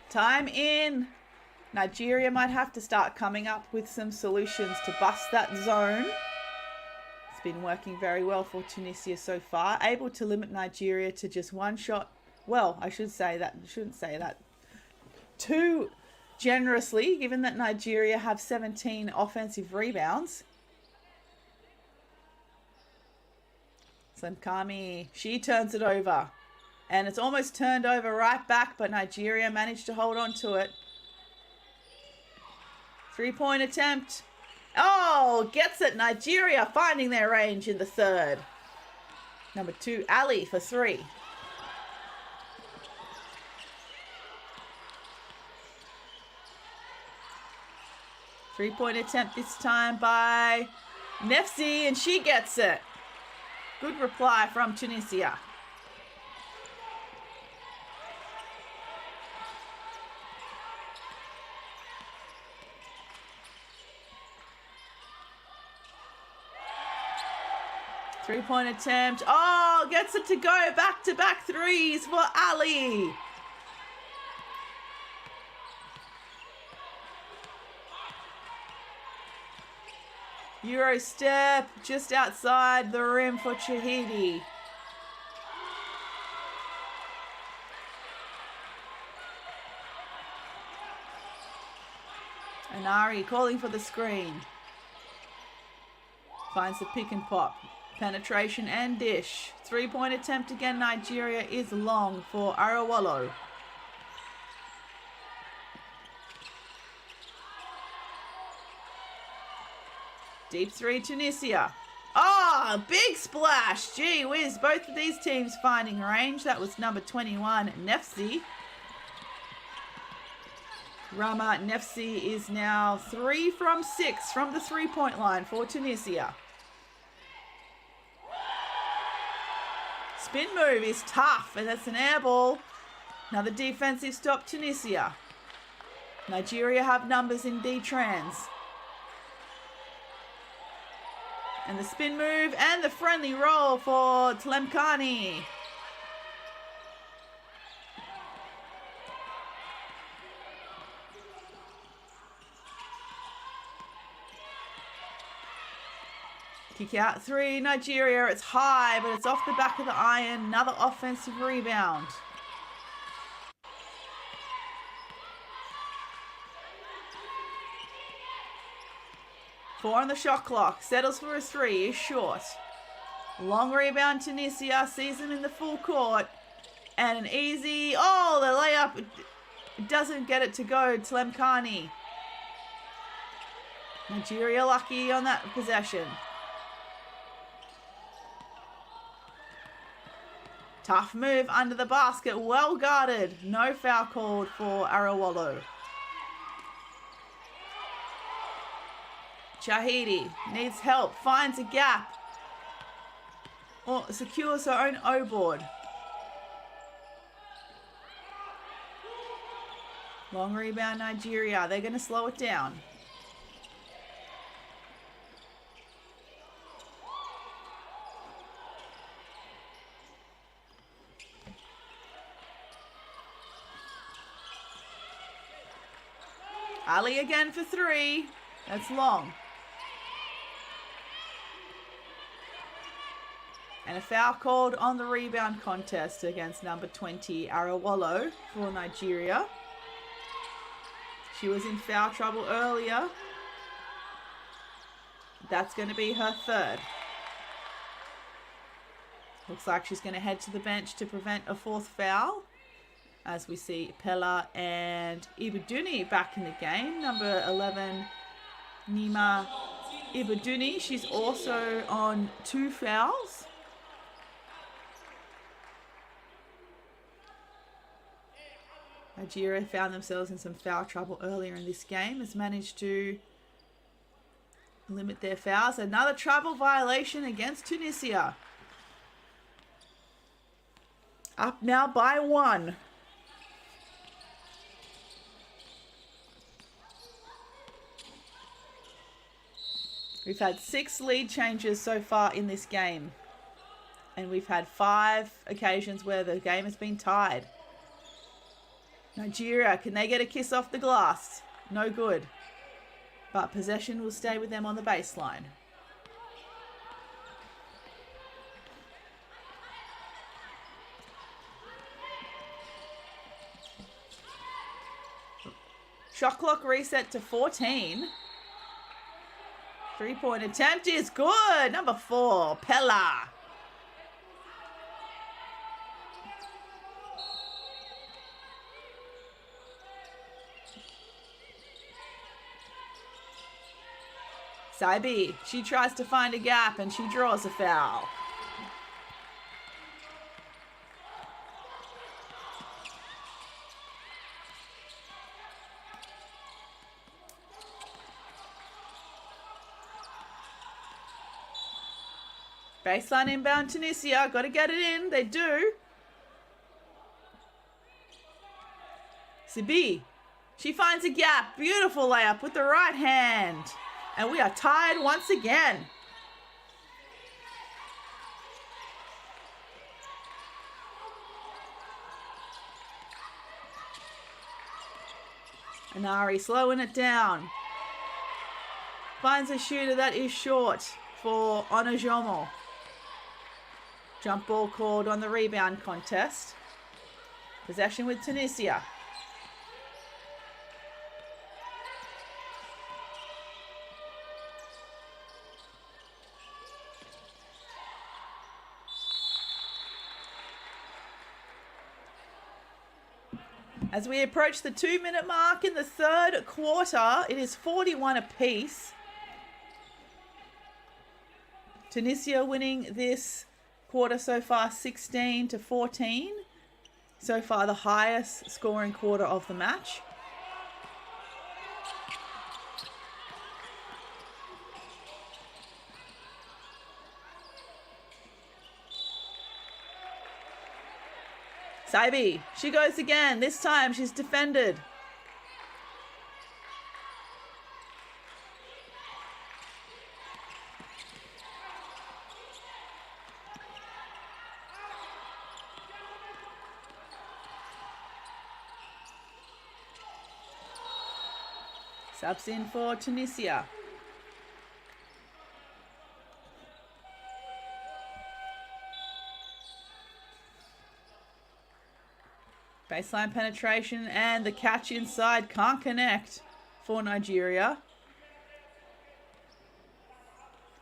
[SPEAKER 3] Time in. Nigeria might have to start coming up with some solutions to bust that zone. It's been working very well for Tunisia so far. Able to limit Nigeria to just one shot. Well, I shouldn't say that. Too generously, given that Nigeria have 17 offensive rebounds. Slemkami, she turns it over. And it's almost turned over right back, but Nigeria managed to hold on to it. 3-point attempt. Oh, gets it. Nigeria finding their range in the third. Number 2, Ali for 3. Three-point attempt this time by Nefsi, and she gets it. Good reply from Tunisia. Three-point attempt. Oh, gets it to go. Back-to-back threes for Ali. Euro step just outside the rim for Chahidi. Inari calling for the screen. Finds the pick and pop. Penetration and dish. 3-point attempt again. Nigeria is long for Arawolo. Deep 3 Tunisia. Oh, big splash. Gee whiz. Both of these teams finding range. That was number 21, Nefsi. Rama Nefsi is now 3 from 6 from the 3-point line for Tunisia. Spin move is tough, and that's an air ball. Another defensive stop, Tunisia. Nigeria have numbers in D-trans. And the spin move and the friendly roll for Tlemkani. Kick out 3, Nigeria. It's high, but it's off the back of the iron. Another offensive rebound. Four on the shot clock. Settles for a 3. Is short. Long rebound. Tunisia sees them in the full court. And an easy... Oh, the layup. It doesn't get it to go. Tlemkani. Nigeria lucky on that possession. Tough move under the basket. Well guarded. No foul called for Arawolo. Chahidi needs help. Finds a gap. Or secures her own O-board. Long rebound Nigeria. They're going to slow it down. Ali again for 3. That's long. And a foul called on the rebound contest against number 20, Arawolo, for Nigeria. She was in foul trouble earlier. That's going to be her 3rd. Looks like she's going to head to the bench to prevent a 4th foul. As we see Pella and Ibuduni back in the game. Number 11, Nima Ibuduni. She's also on 2 fouls. Nigeria found themselves in some foul trouble earlier in this game. Has managed to limit their fouls. Another travel violation against Tunisia. Up now by 1. We've had 6 lead changes so far in this game. And we've had 5 occasions where the game has been tied. Nigeria, can they get a kiss off the glass? No good. But possession will stay with them on the baseline. Shot clock reset to 14. 3-point attempt is good. Number 4, Pella. Saibi, she tries to find a gap and she draws a foul. Baseline inbound Tunisia. Got to get it in. They do. Sibi. She finds a gap. Beautiful layup with the right hand. And we are tied once again. Anari slowing it down. Finds a shooter that is short for Onajomo. Jump ball called on the rebound contest. Possession with Tunisia. As we approach the 2-minute mark in the 3rd quarter, it is 41 apiece. Tunisia winning this quarter so far 16-14. So far the highest scoring quarter of the match. Saibi, she goes again. This time she's defended. Subs in for Tunisia. Baseline penetration and the catch inside can't connect for Nigeria.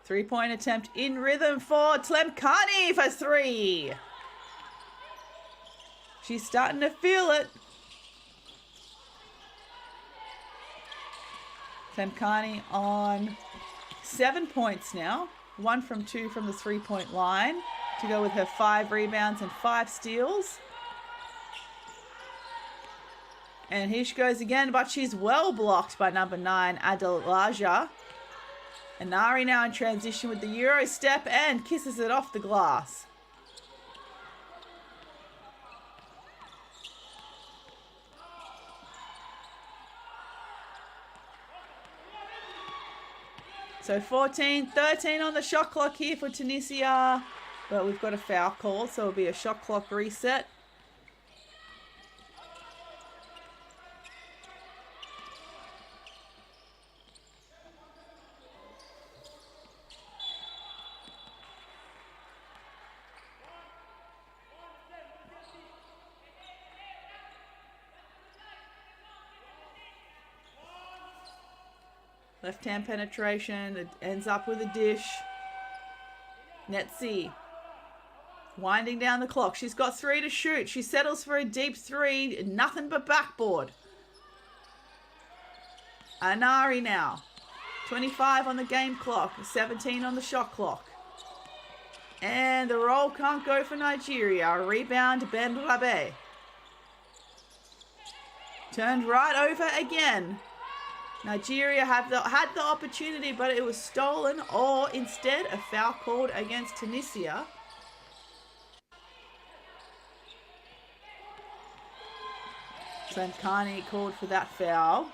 [SPEAKER 3] 3-point attempt in rhythm for Tlemkani for 3. She's starting to feel it. Tlemkani on 7 points now. 1 from 2 from the 3-point line to go with her 5 rebounds and 5 steals. And here she goes again, but she's well blocked by number 9, Adelaja. Anari now in transition with the Euro step and kisses it off the glass. So 14-13 on the shot clock here for Tunisia. But we've got a foul call, so it'll be a shot clock reset. Left-hand penetration. It ends up with a dish. Netzi winding down the clock. She's got 3 to shoot. She settles for a deep 3. Nothing but backboard. Anari now. 25 on the game clock. 17 on the shot clock. And the roll can't go for Nigeria. Rebound, Ben Rabe. Turned right over again. Nigeria had the opportunity, but it was stolen, or instead a foul called against Tunisia. Sankani called for that foul.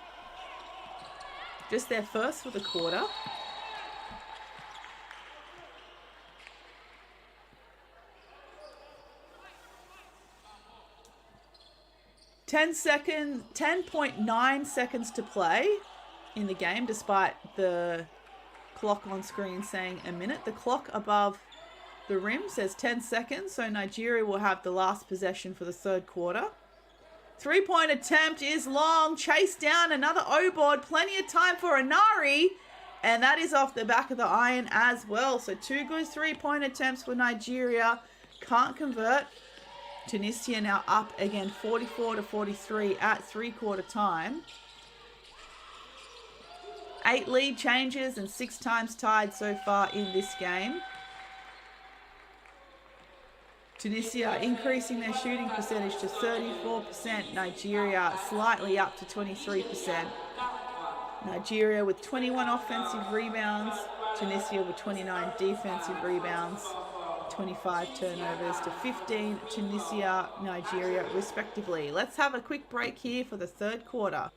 [SPEAKER 3] Just their first for the quarter. $10.9 seconds to play in the game, despite the clock on screen saying a minute. The clock above the rim says 10 seconds, so Nigeria will have the last possession for the third quarter. 3-point attempt is long. Chase down, another O-board. Plenty of time for Anari. And that is off the back of the iron as well. So 2 good 3-point attempts for Nigeria. Can't convert. Tunisia now up again 44-43 at 3-quarter time. 8 lead changes and 6 times tied so far in this game. Tunisia increasing their shooting percentage to 34%. Nigeria slightly up to 23%. Nigeria with 21 offensive rebounds. Tunisia with 29 defensive rebounds. 25 turnovers to 15. Tunisia, Nigeria respectively. Let's have a quick break here for the third quarter.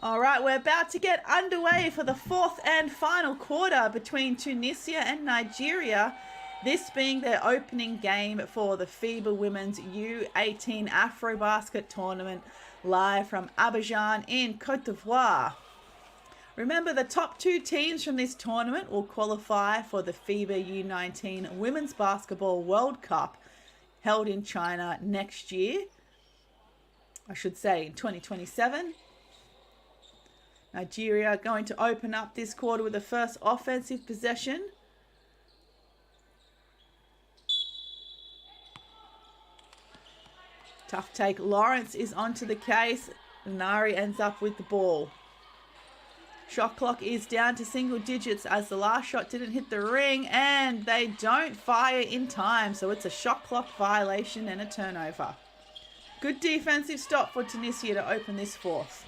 [SPEAKER 3] All right, we're about to get underway for the fourth and final quarter between Tunisia and Nigeria. This being their opening game for the FIBA Women's U18 AfroBasket tournament, live from Abidjan in Côte d'Ivoire. Remember, the top 2 teams from this tournament will qualify for the FIBA U19 Women's Basketball World Cup held in China next year. I should say in 2027. Nigeria going to open up this quarter with the first offensive possession. Tough take. Lawrence is onto the case. Nari ends up with the ball. Shot clock is down to single digits as the last shot didn't hit the ring, and they don't fire in time, so it's a shot clock violation and a turnover. Good defensive stop for Tunisia to open this fourth.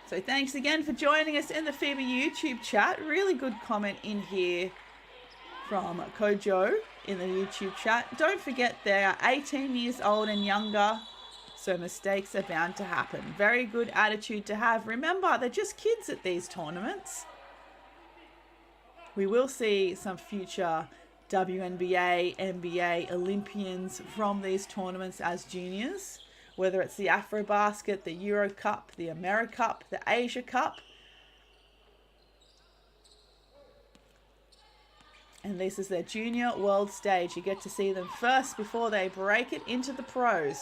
[SPEAKER 3] So thanks again for joining us in the FIBA YouTube chat. Really good comment in here from Kojo in the YouTube chat. Don't forget they are 18 years old and younger So mistakes are bound to happen. Very good attitude to have. Remember, they're just kids at these tournaments. We will see some future WNBA, NBA Olympians from these tournaments as juniors, whether it's the AfroBasket, the Euro Cup, the AmeriCup, the Asia Cup. And this is their junior world stage. You get to see them first before they break it into the pros.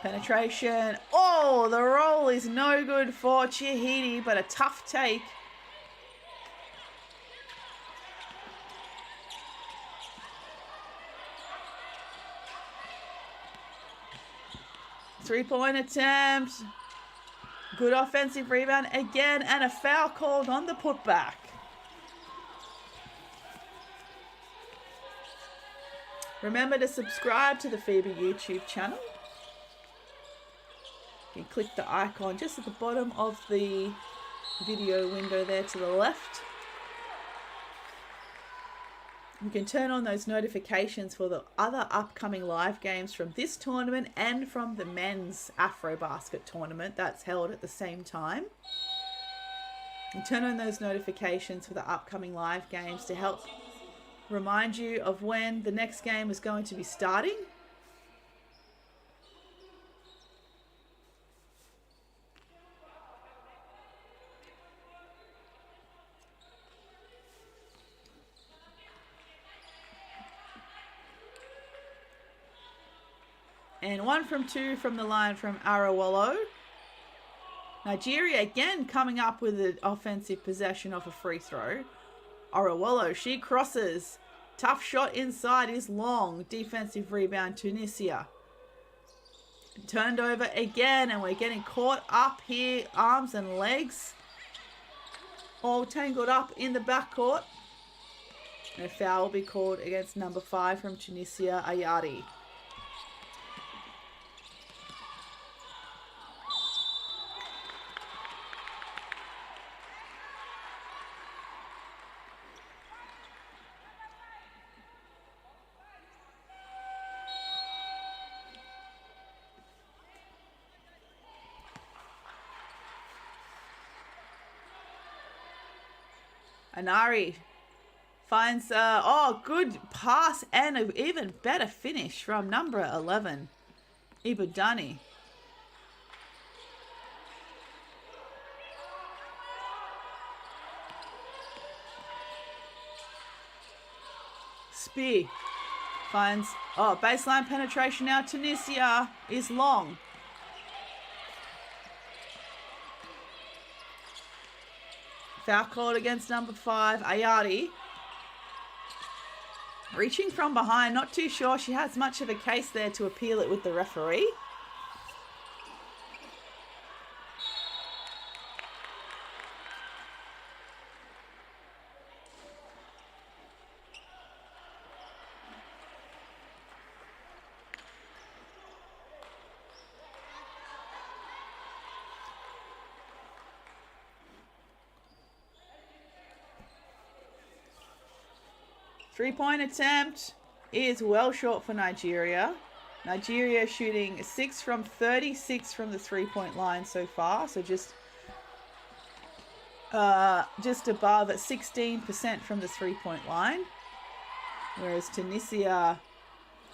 [SPEAKER 3] Penetration. Oh, the roll is no good for Chihidi, but a tough take. Three-point attempt. Good offensive rebound again, and a foul called on the putback. Remember to subscribe to the FIBA YouTube channel. You can click the icon just at the bottom of the video window there to the left. You can turn on those notifications for the other upcoming live games from this tournament and from the men's AfroBasket tournament that's held at the same time. And turn on those notifications for the upcoming live games to help remind you of when the next game is going to be starting. And 1 from 2 from the line from Arawolo. Nigeria again coming up with an offensive possession off a free throw. Arawolo, she crosses. Tough shot inside is long. Defensive rebound, Tunisia. Turned over again, and we're getting caught up here. Arms and legs all tangled up in the backcourt. And a foul will be called against number 5 from Tunisia, Ayari. Anari finds, good pass and an even better finish from number 11, Ibudani. Spear finds, baseline penetration now. Tunisia is long. Foul called against number 5, Ayari. Reaching from behind, not too sure she has much of a case there to appeal it with the referee. Three-point attempt is well short for Nigeria. Nigeria shooting 6 from 36 from the three-point line so far. So just above at 16% from the three-point line. Whereas Tunisia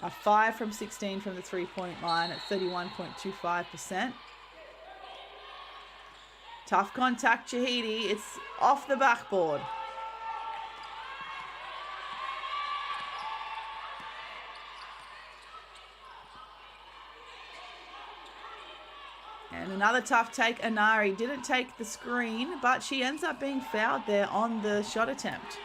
[SPEAKER 3] are 5 from 16 from the three-point line at 31.25%. Tough contact, Chihidi. It's off the backboard. And another tough take. Anari didn't take the screen, but she ends up being fouled there on the shot attempt.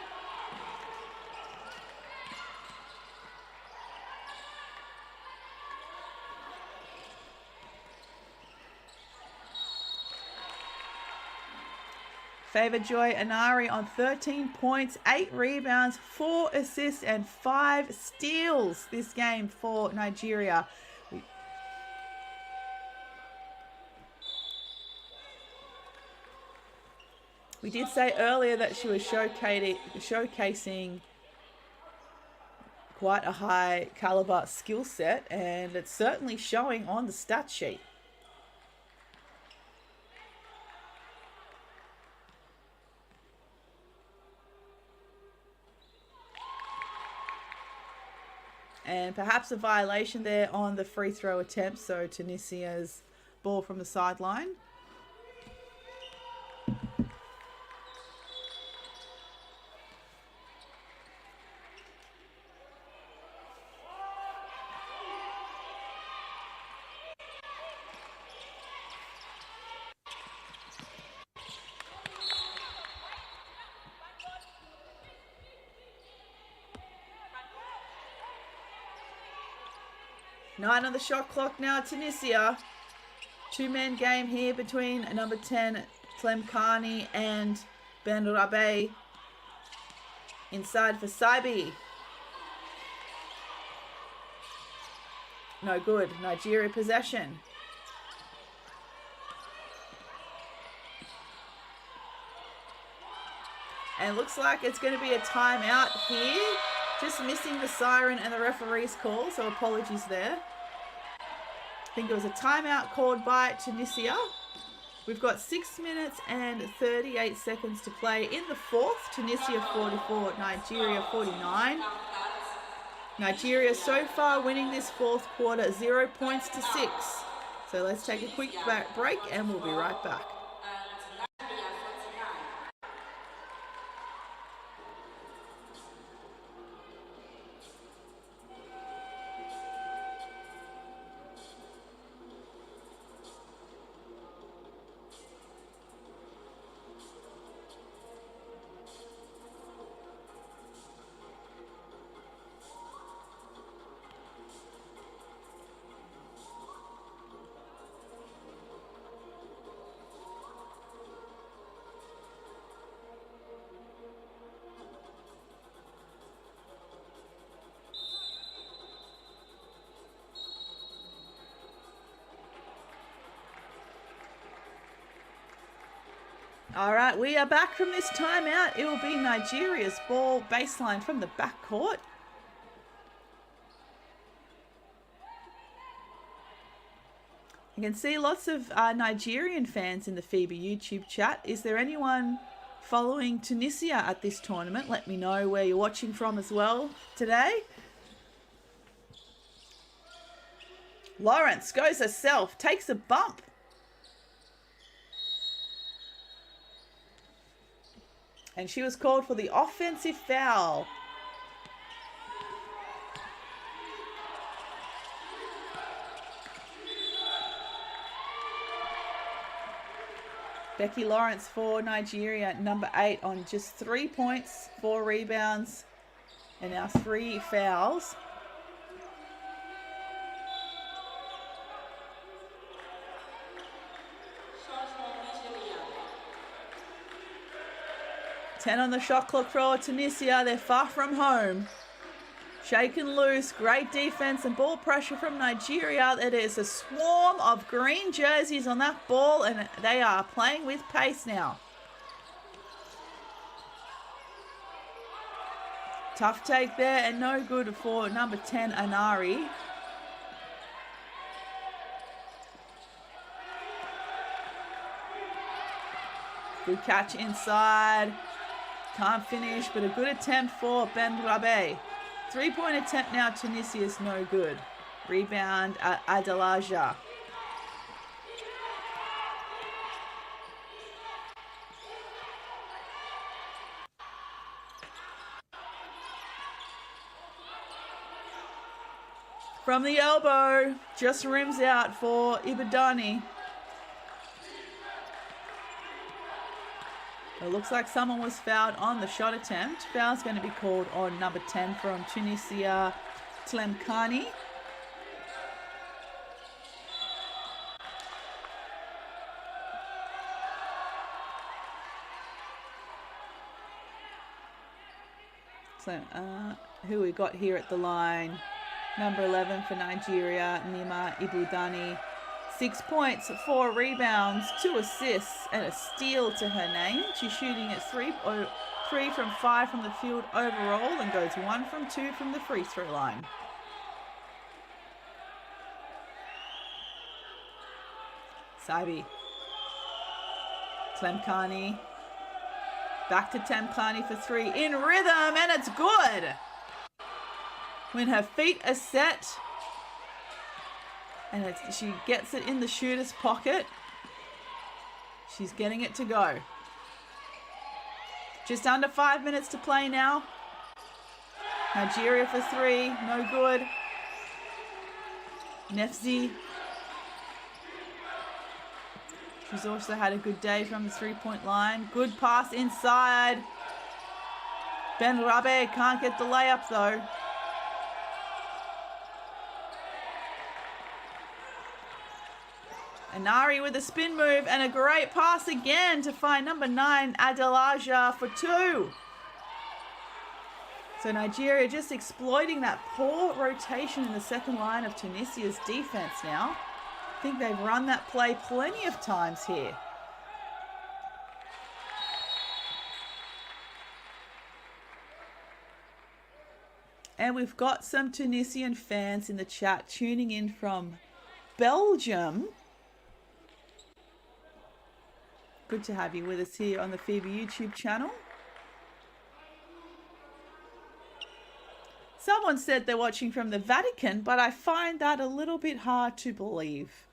[SPEAKER 3] Favor Joy Anari on 13 points, 8 rebounds, 4 assists, and 5 steals this game for Nigeria. We did say earlier that she was showcasing Quite a high caliber skill set, and it's certainly showing on the stat sheet. And perhaps a violation there on the free throw attempt, so Tunisia's ball from the sideline. Nine on the shot clock now, Tunisia. Two-man game here between number 10, Tlemkani, and Ben Rabe. Inside for Saibi. No good. Nigeria possession. And looks like it's going to be a timeout here. Just missing the siren and the referee's call, so apologies there. I think it was a timeout called by Tunisia. We've got 6 minutes and 38 seconds to play in the fourth. Tunisia 44, Nigeria 49. Nigeria so far winning this fourth quarter 0 points to 6. So let's take a quick break and we'll be right back. All right, we are back from this timeout. It will be Nigeria's ball, baseline from the backcourt. You can see lots of Nigerian fans in the FIBA YouTube chat. Is there anyone following Tunisia at this tournament? Let me know where you're watching from as well today. Lawrence goes herself, takes a bump. And she was called for the offensive foul. Becky Lawrence for Nigeria, number 8, on just 3 points, 4 rebounds, and now 3 fouls. Ten on the shot clock for Tunisia. They're far from home. Shaken loose. Great defense and ball pressure from Nigeria. It is a swarm of green jerseys on that ball, and they are playing with pace now. Tough take there and no good for number 10, Anari. Good catch inside. Can't finish, but a good attempt for Ben Rabe. 3-point attempt now, Tunisia is no good. Rebound at Adelaja. From the elbow, just rims out for Ibadani. It looks like someone was fouled on the shot attempt. Foul's going to be called on number 10 from Tunisia, Tlemkani. So, who we got here at the line? Number 11 for Nigeria, Nima Ibudani. 6 points, 4 rebounds, 2 assists, and a steal to her name. She's shooting at 3 from 5 from the field overall and goes 1 from 2 from the free throw line. Saibi. Tlemkani. Back to Tlemkani for 3 in rhythm, and it's good. When her feet are set and she gets it in the shooter's pocket, she's getting it to go. Just under 5 minutes to play now. Nigeria for 3, no good. Nefzi. She's also had a good day from the three-point line. Good pass inside. Ben Rabe can't get the layup though. Inari with a spin move and a great pass again to find number 9, Adelaja, for 2. So Nigeria just exploiting that poor rotation in the second line of Tunisia's defense now. I think they've run that play plenty of times here. And we've got some Tunisian fans in the chat tuning in from Belgium. Good to have you with us here on the FIBA YouTube channel. Someone said they're watching from the Vatican, but I find that a little bit hard to believe.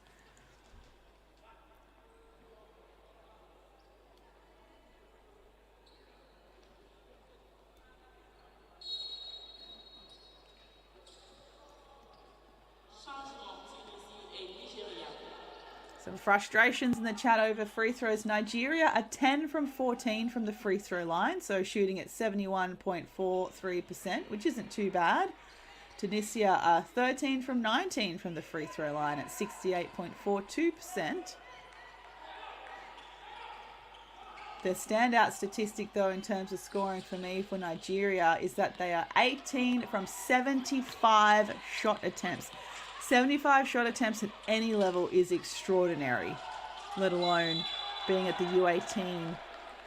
[SPEAKER 3] Some frustrations in the chat over free throws. Nigeria are 10 from 14 from the free throw line, so shooting at 71.43%, which isn't too bad. Tunisia are 13 from 19 from the free throw line at 68.42%. The standout statistic, though, in terms of scoring for me for Nigeria is that they are 18 from 75 shot attempts. 75 shot attempts at any level is extraordinary, let alone being at the U18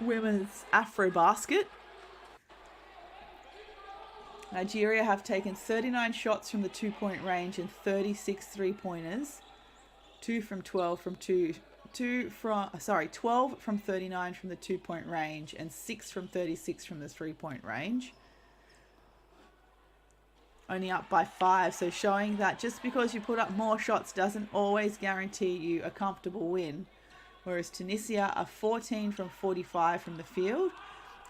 [SPEAKER 3] women's AfroBasket. Nigeria have taken 39 shots from the two-point range and 36 three-pointers. 12 from 39 from the two-point range and 6 from 36 from the three-point range. Only up by 5, so showing that just because you put up more shots doesn't always guarantee you a comfortable win. Whereas Tunisia are 14 from 45 from the field,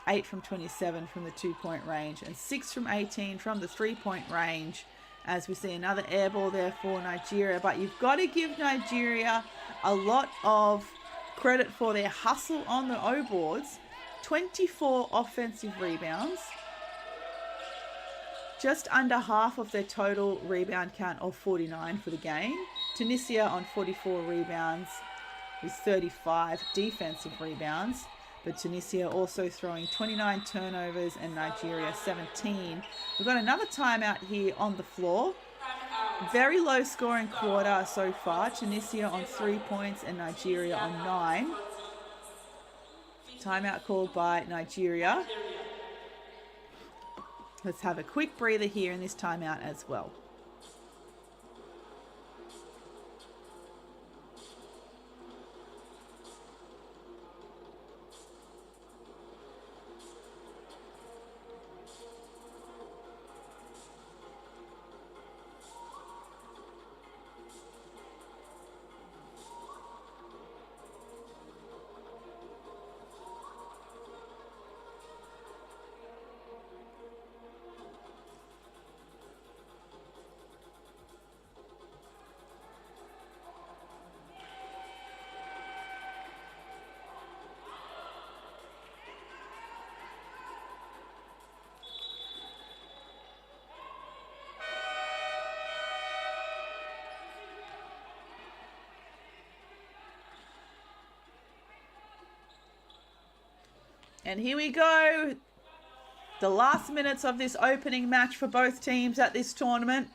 [SPEAKER 3] 8 from 27 from the two-point range, and 6 from 18 from the three-point range, as we see another air ball there for Nigeria. But you've got to give Nigeria a lot of credit for their hustle on the O-boards. 24 offensive rebounds. Just under half of their total rebound count of 49 for the game. Tunisia on 44 rebounds with 35 defensive rebounds. But Tunisia also throwing 29 turnovers and Nigeria 17. We've got another timeout here on the floor. Very low scoring quarter so far. Tunisia on 3 points and Nigeria on 9. Timeout called by Nigeria. Let's have a quick breather here in this timeout as well. And here we go. The last minutes of this opening match for both teams at this tournament.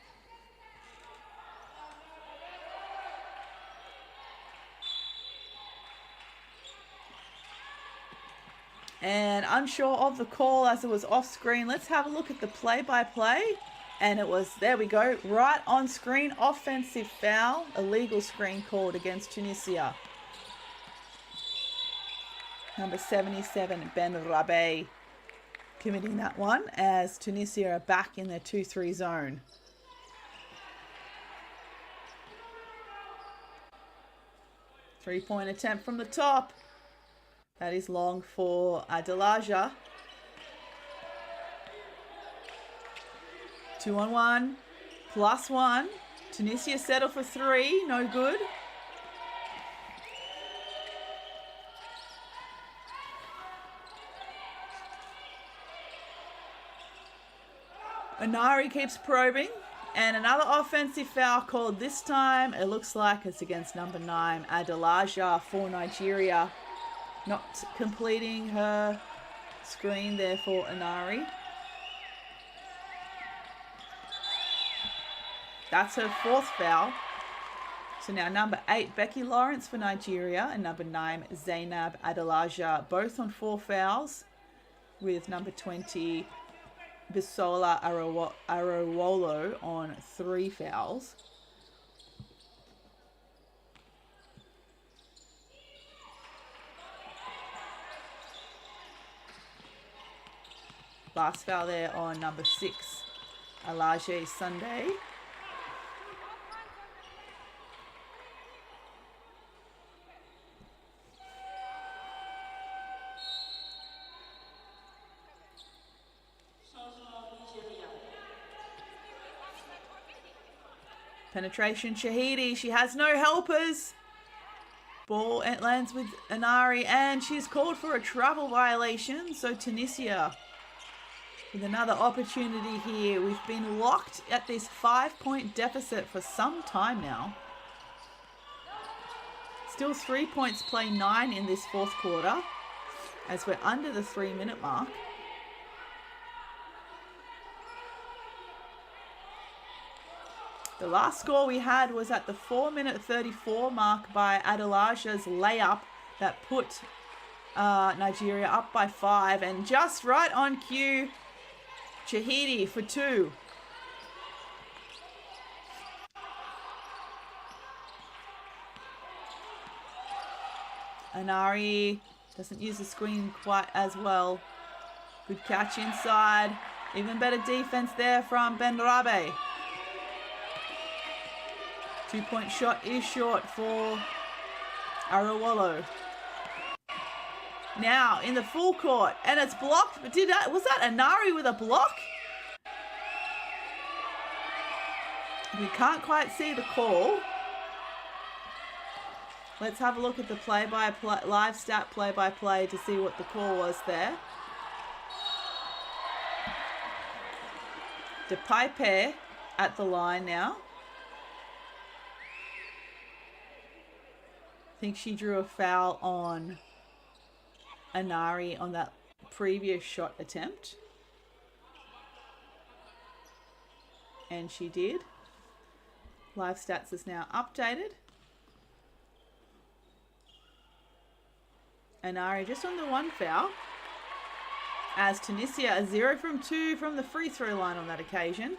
[SPEAKER 3] and unsure of the call as it was off screen. Let's have a look at the play-by-play. And it was, there we go, right on screen, offensive foul, illegal screen called against Tunisia. Number 77, Ben Rabe, committing that one as Tunisia are back in their 2-3 zone. Three-point attempt from the top. That is long for Adelaja. 2-on-1, +1. Tunisia settle for 3, no good. Anari keeps probing, and another offensive foul called this time. It looks like it's against number 9, Adelaja for Nigeria. Not completing her screen there for Anari. That's her 4th foul. So now number 8, Becky Lawrence for Nigeria, and number 9, Zainab Adelaja, both on 4 fouls, with number 20, Bisola Arowolo on 3 fouls. Last foul there on number 6, Alaje Sunday. Penetration, Shahidi. She has no helpers. Ball lands with Anari, and she's called for a travel violation. So Tunisia with another opportunity here. We've been locked at this 5-point deficit for some time now. Still 3 points play 9 in this 4th quarter as we're under the 3-minute mark. The last score we had was at the 4-minute 34 mark by Adelaja's layup that put Nigeria up by 5. And just right on cue, Chahidi for 2. Anari doesn't use the screen quite as well. Good catch inside. Even better defense there from Ben Rabe. 2-point shot is short for Arowolo. Now in the full court, and it's blocked. But was that Anari with a block? We can't quite see the call. Let's have a look at the live stat play-by-play to see what the call was there. DePipe at the line now. I think she drew a foul on Anari on that previous shot attempt. And she did. Live stats is now updated. Anari just on the 1 foul. As Tunisia 0 from 2 from the free throw line on that occasion.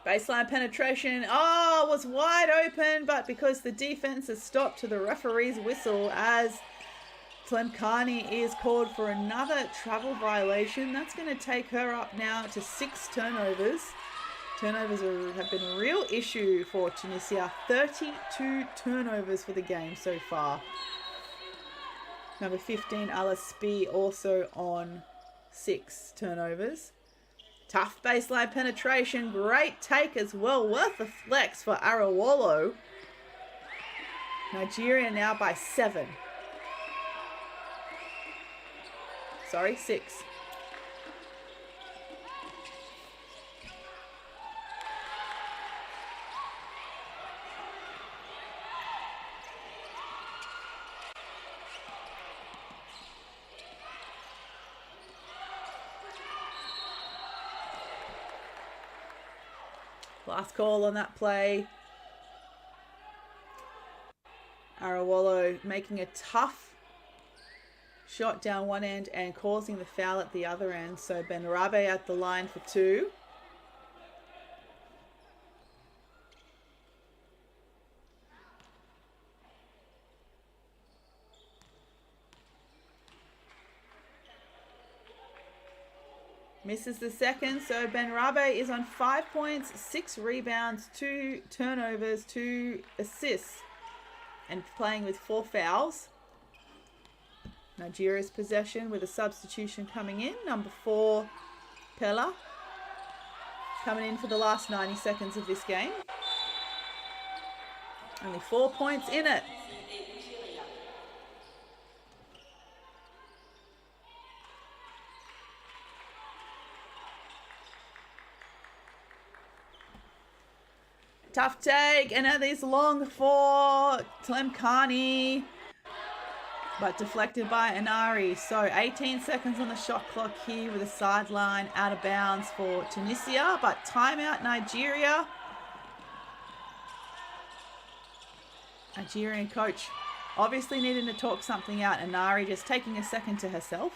[SPEAKER 3] Baseline penetration, was wide open, but because the defense has stopped to the referee's whistle as Tlemkani is called for another travel violation. That's going to take her up now to 6 turnovers. Turnovers have been a real issue for Tunisia. 32 turnovers for the game so far. Number 15, Alaspi, also on 6 turnovers. Tough baseline penetration. Great take as well. Worth the flex for Arowolo. Nigeria now by 7. Sorry, 6. Last call on that play. Arawolo making a tough shot down one end and causing the foul at the other end. So Benrabe at the line for 2. Misses the second, so Benrabe is on 5 points, 6 rebounds, 2 turnovers, 2 assists, and playing with 4 fouls. Nigeria's possession with a substitution coming in. Number 4, Pella, coming in for the last 90 seconds of this game. Only 4 points in it. Tough take, and it is long for Tlemkani, but deflected by Inari. So 18 seconds on the shot clock here with a sideline out of bounds for Tunisia, but timeout Nigeria. Nigerian coach obviously needing to talk something out. Inari just taking a second to herself.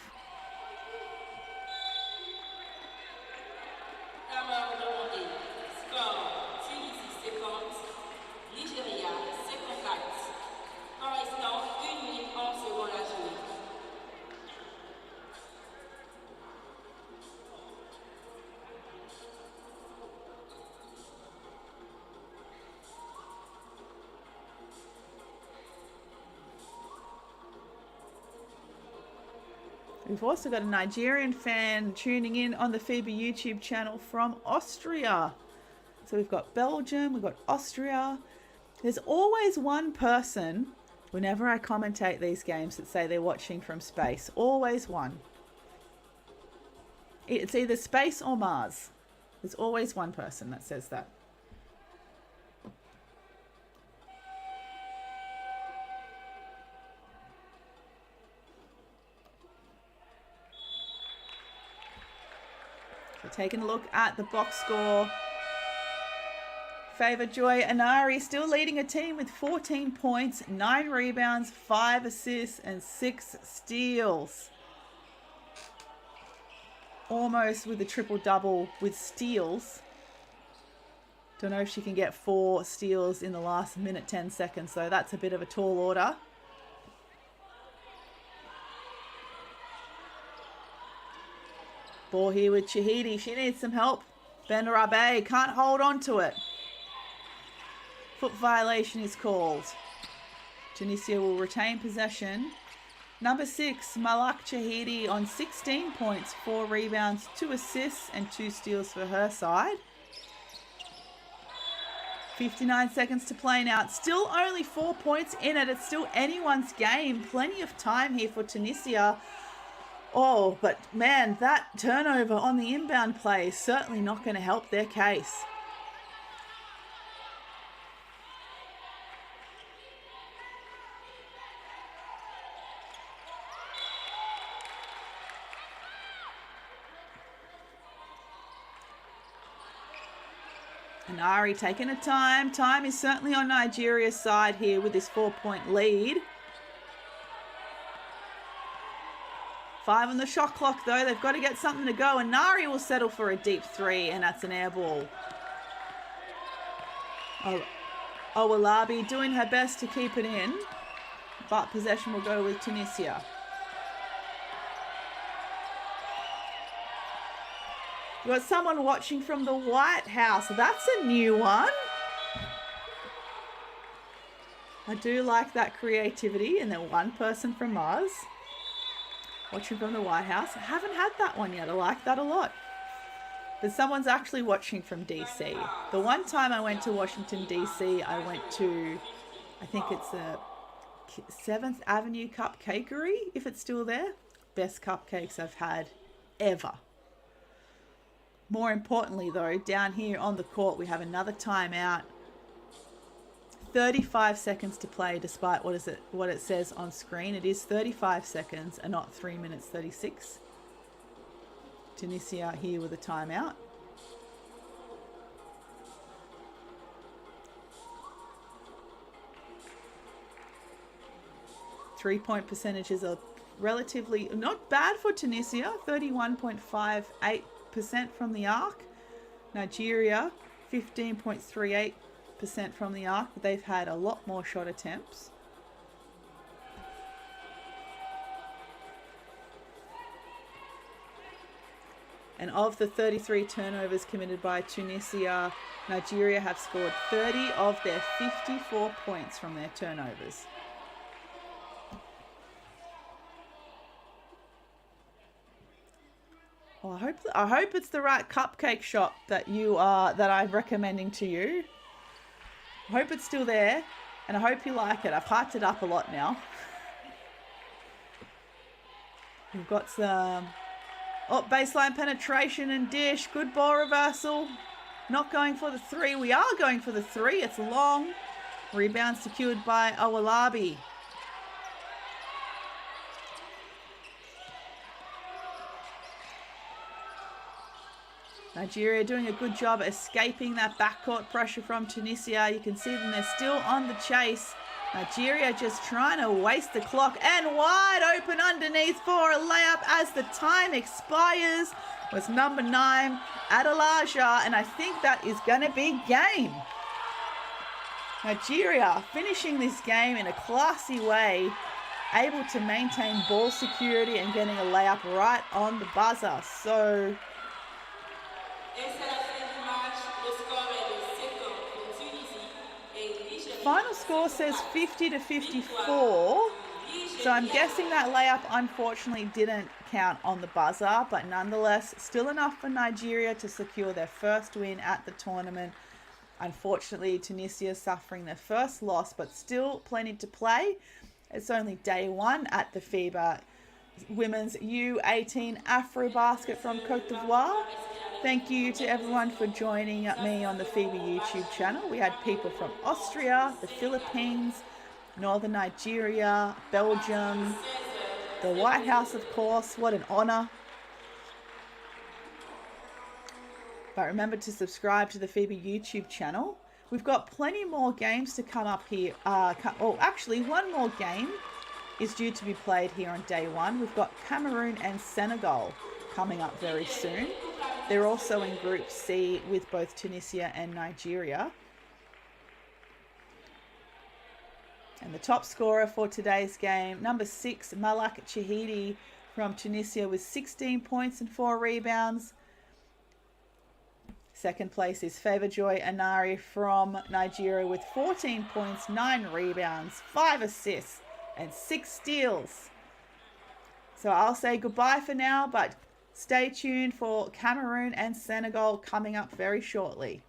[SPEAKER 3] We've also got a Nigerian fan tuning in on the FIBA YouTube channel from Austria. So we've got Belgium, we've got Austria. There's always one person, whenever I commentate these games, that say they're watching from space. Always one. It's either space or Mars. There's always one person that says that. Taking a look at the box score. Favour Joy Inari still leading a team with 14 points, 9 rebounds, 5 assists and 6 steals. Almost with a triple-double with steals. Don't know if she can get 4 steals in the last minute 10 seconds, though. That's a bit of a tall order. Ball here with Chahidi. She needs some help. Benrabe can't hold on to it. Foot violation is called. Tunisia will retain possession. Number 6, Malak Chahidi on 16 points, 4 rebounds, 2 assists and 2 steals for her side. 59 seconds to play now. It's still only 4 points in it. It's still anyone's game. Plenty of time here for Tunisia. Oh, but man, that turnover on the inbound play is certainly not going to help their case. Inari taking a time. Time is certainly on Nigeria's side here with this 4-point lead. 5 on the shot clock, though. They've got to get something to go. And Nari will settle for a deep 3, and that's an air ball. Owalabi doing her best to keep it in, but possession will go with Tunisia. We've got someone watching from the White House. That's a new one. I do like that creativity, and then one person from Mars. Watching from the White House. I haven't had that one yet. I like that a lot. But someone's actually watching from DC. The one time I went to Washington, DC, I went to, I think it's the 7th Avenue Cupcakery, if it's still there. Best cupcakes I've had ever. More importantly, though, down here on the court, we have another timeout. 35 seconds to play, despite what it says on screen. It is 35 seconds and not 3 minutes 36. Tunisia here with a timeout. 3-point percentages are relatively not bad for Tunisia, 31.58% from the arc. Nigeria, 15.38% from the arc, but they've had a lot more shot attempts. And of the 33 turnovers committed by Tunisia, Nigeria have scored 30 of their 54 points from their turnovers. Well, I hope it's the right cupcake shop that I'm recommending to you. I hope it's still there, and I hope you like it. I've hyped it up a lot now. We've got some baseline penetration and dish. Good ball reversal. Not going for the three. We are going for the three. It's long. Rebound secured by Awalabi. Nigeria doing a good job escaping that backcourt pressure from Tunisia. You can see them, they're still on the chase. Nigeria just trying to waste the clock, and wide open underneath for a layup as the time expires was number 9, Adelaja, and I think that is going to be game. Nigeria finishing this game in a classy way, able to maintain ball security and getting a layup right on the buzzer. So final score says 50-54. So I'm guessing that layup unfortunately didn't count on the buzzer, but nonetheless still enough for Nigeria to secure their first win at the tournament. Unfortunately, Tunisia suffering their first loss, but still plenty to play. It's only day 1 at the FIBA Women's U18 AfroBasket from Côte d'Ivoire. Thank you to everyone for joining me on the FIBA YouTube channel. We had people from Austria, the Philippines, Northern Nigeria, Belgium, the White House, of course. What an honor. But remember to subscribe to the FIBA YouTube channel. We've got plenty more games to come up here. Actually, one more game is due to be played here on day 1. We've got Cameroon and Senegal coming up very soon. They're also in Group C with both Tunisia and Nigeria. And the top scorer for today's game, number 6, Malak Chahidi from Tunisia with 16 points and 4 rebounds. Second place is Favourjoy Anari from Nigeria with 14 points, 9 rebounds, 5 assists and 6 steals. So I'll say goodbye for now, but stay tuned for Cameroon and Senegal coming up very shortly.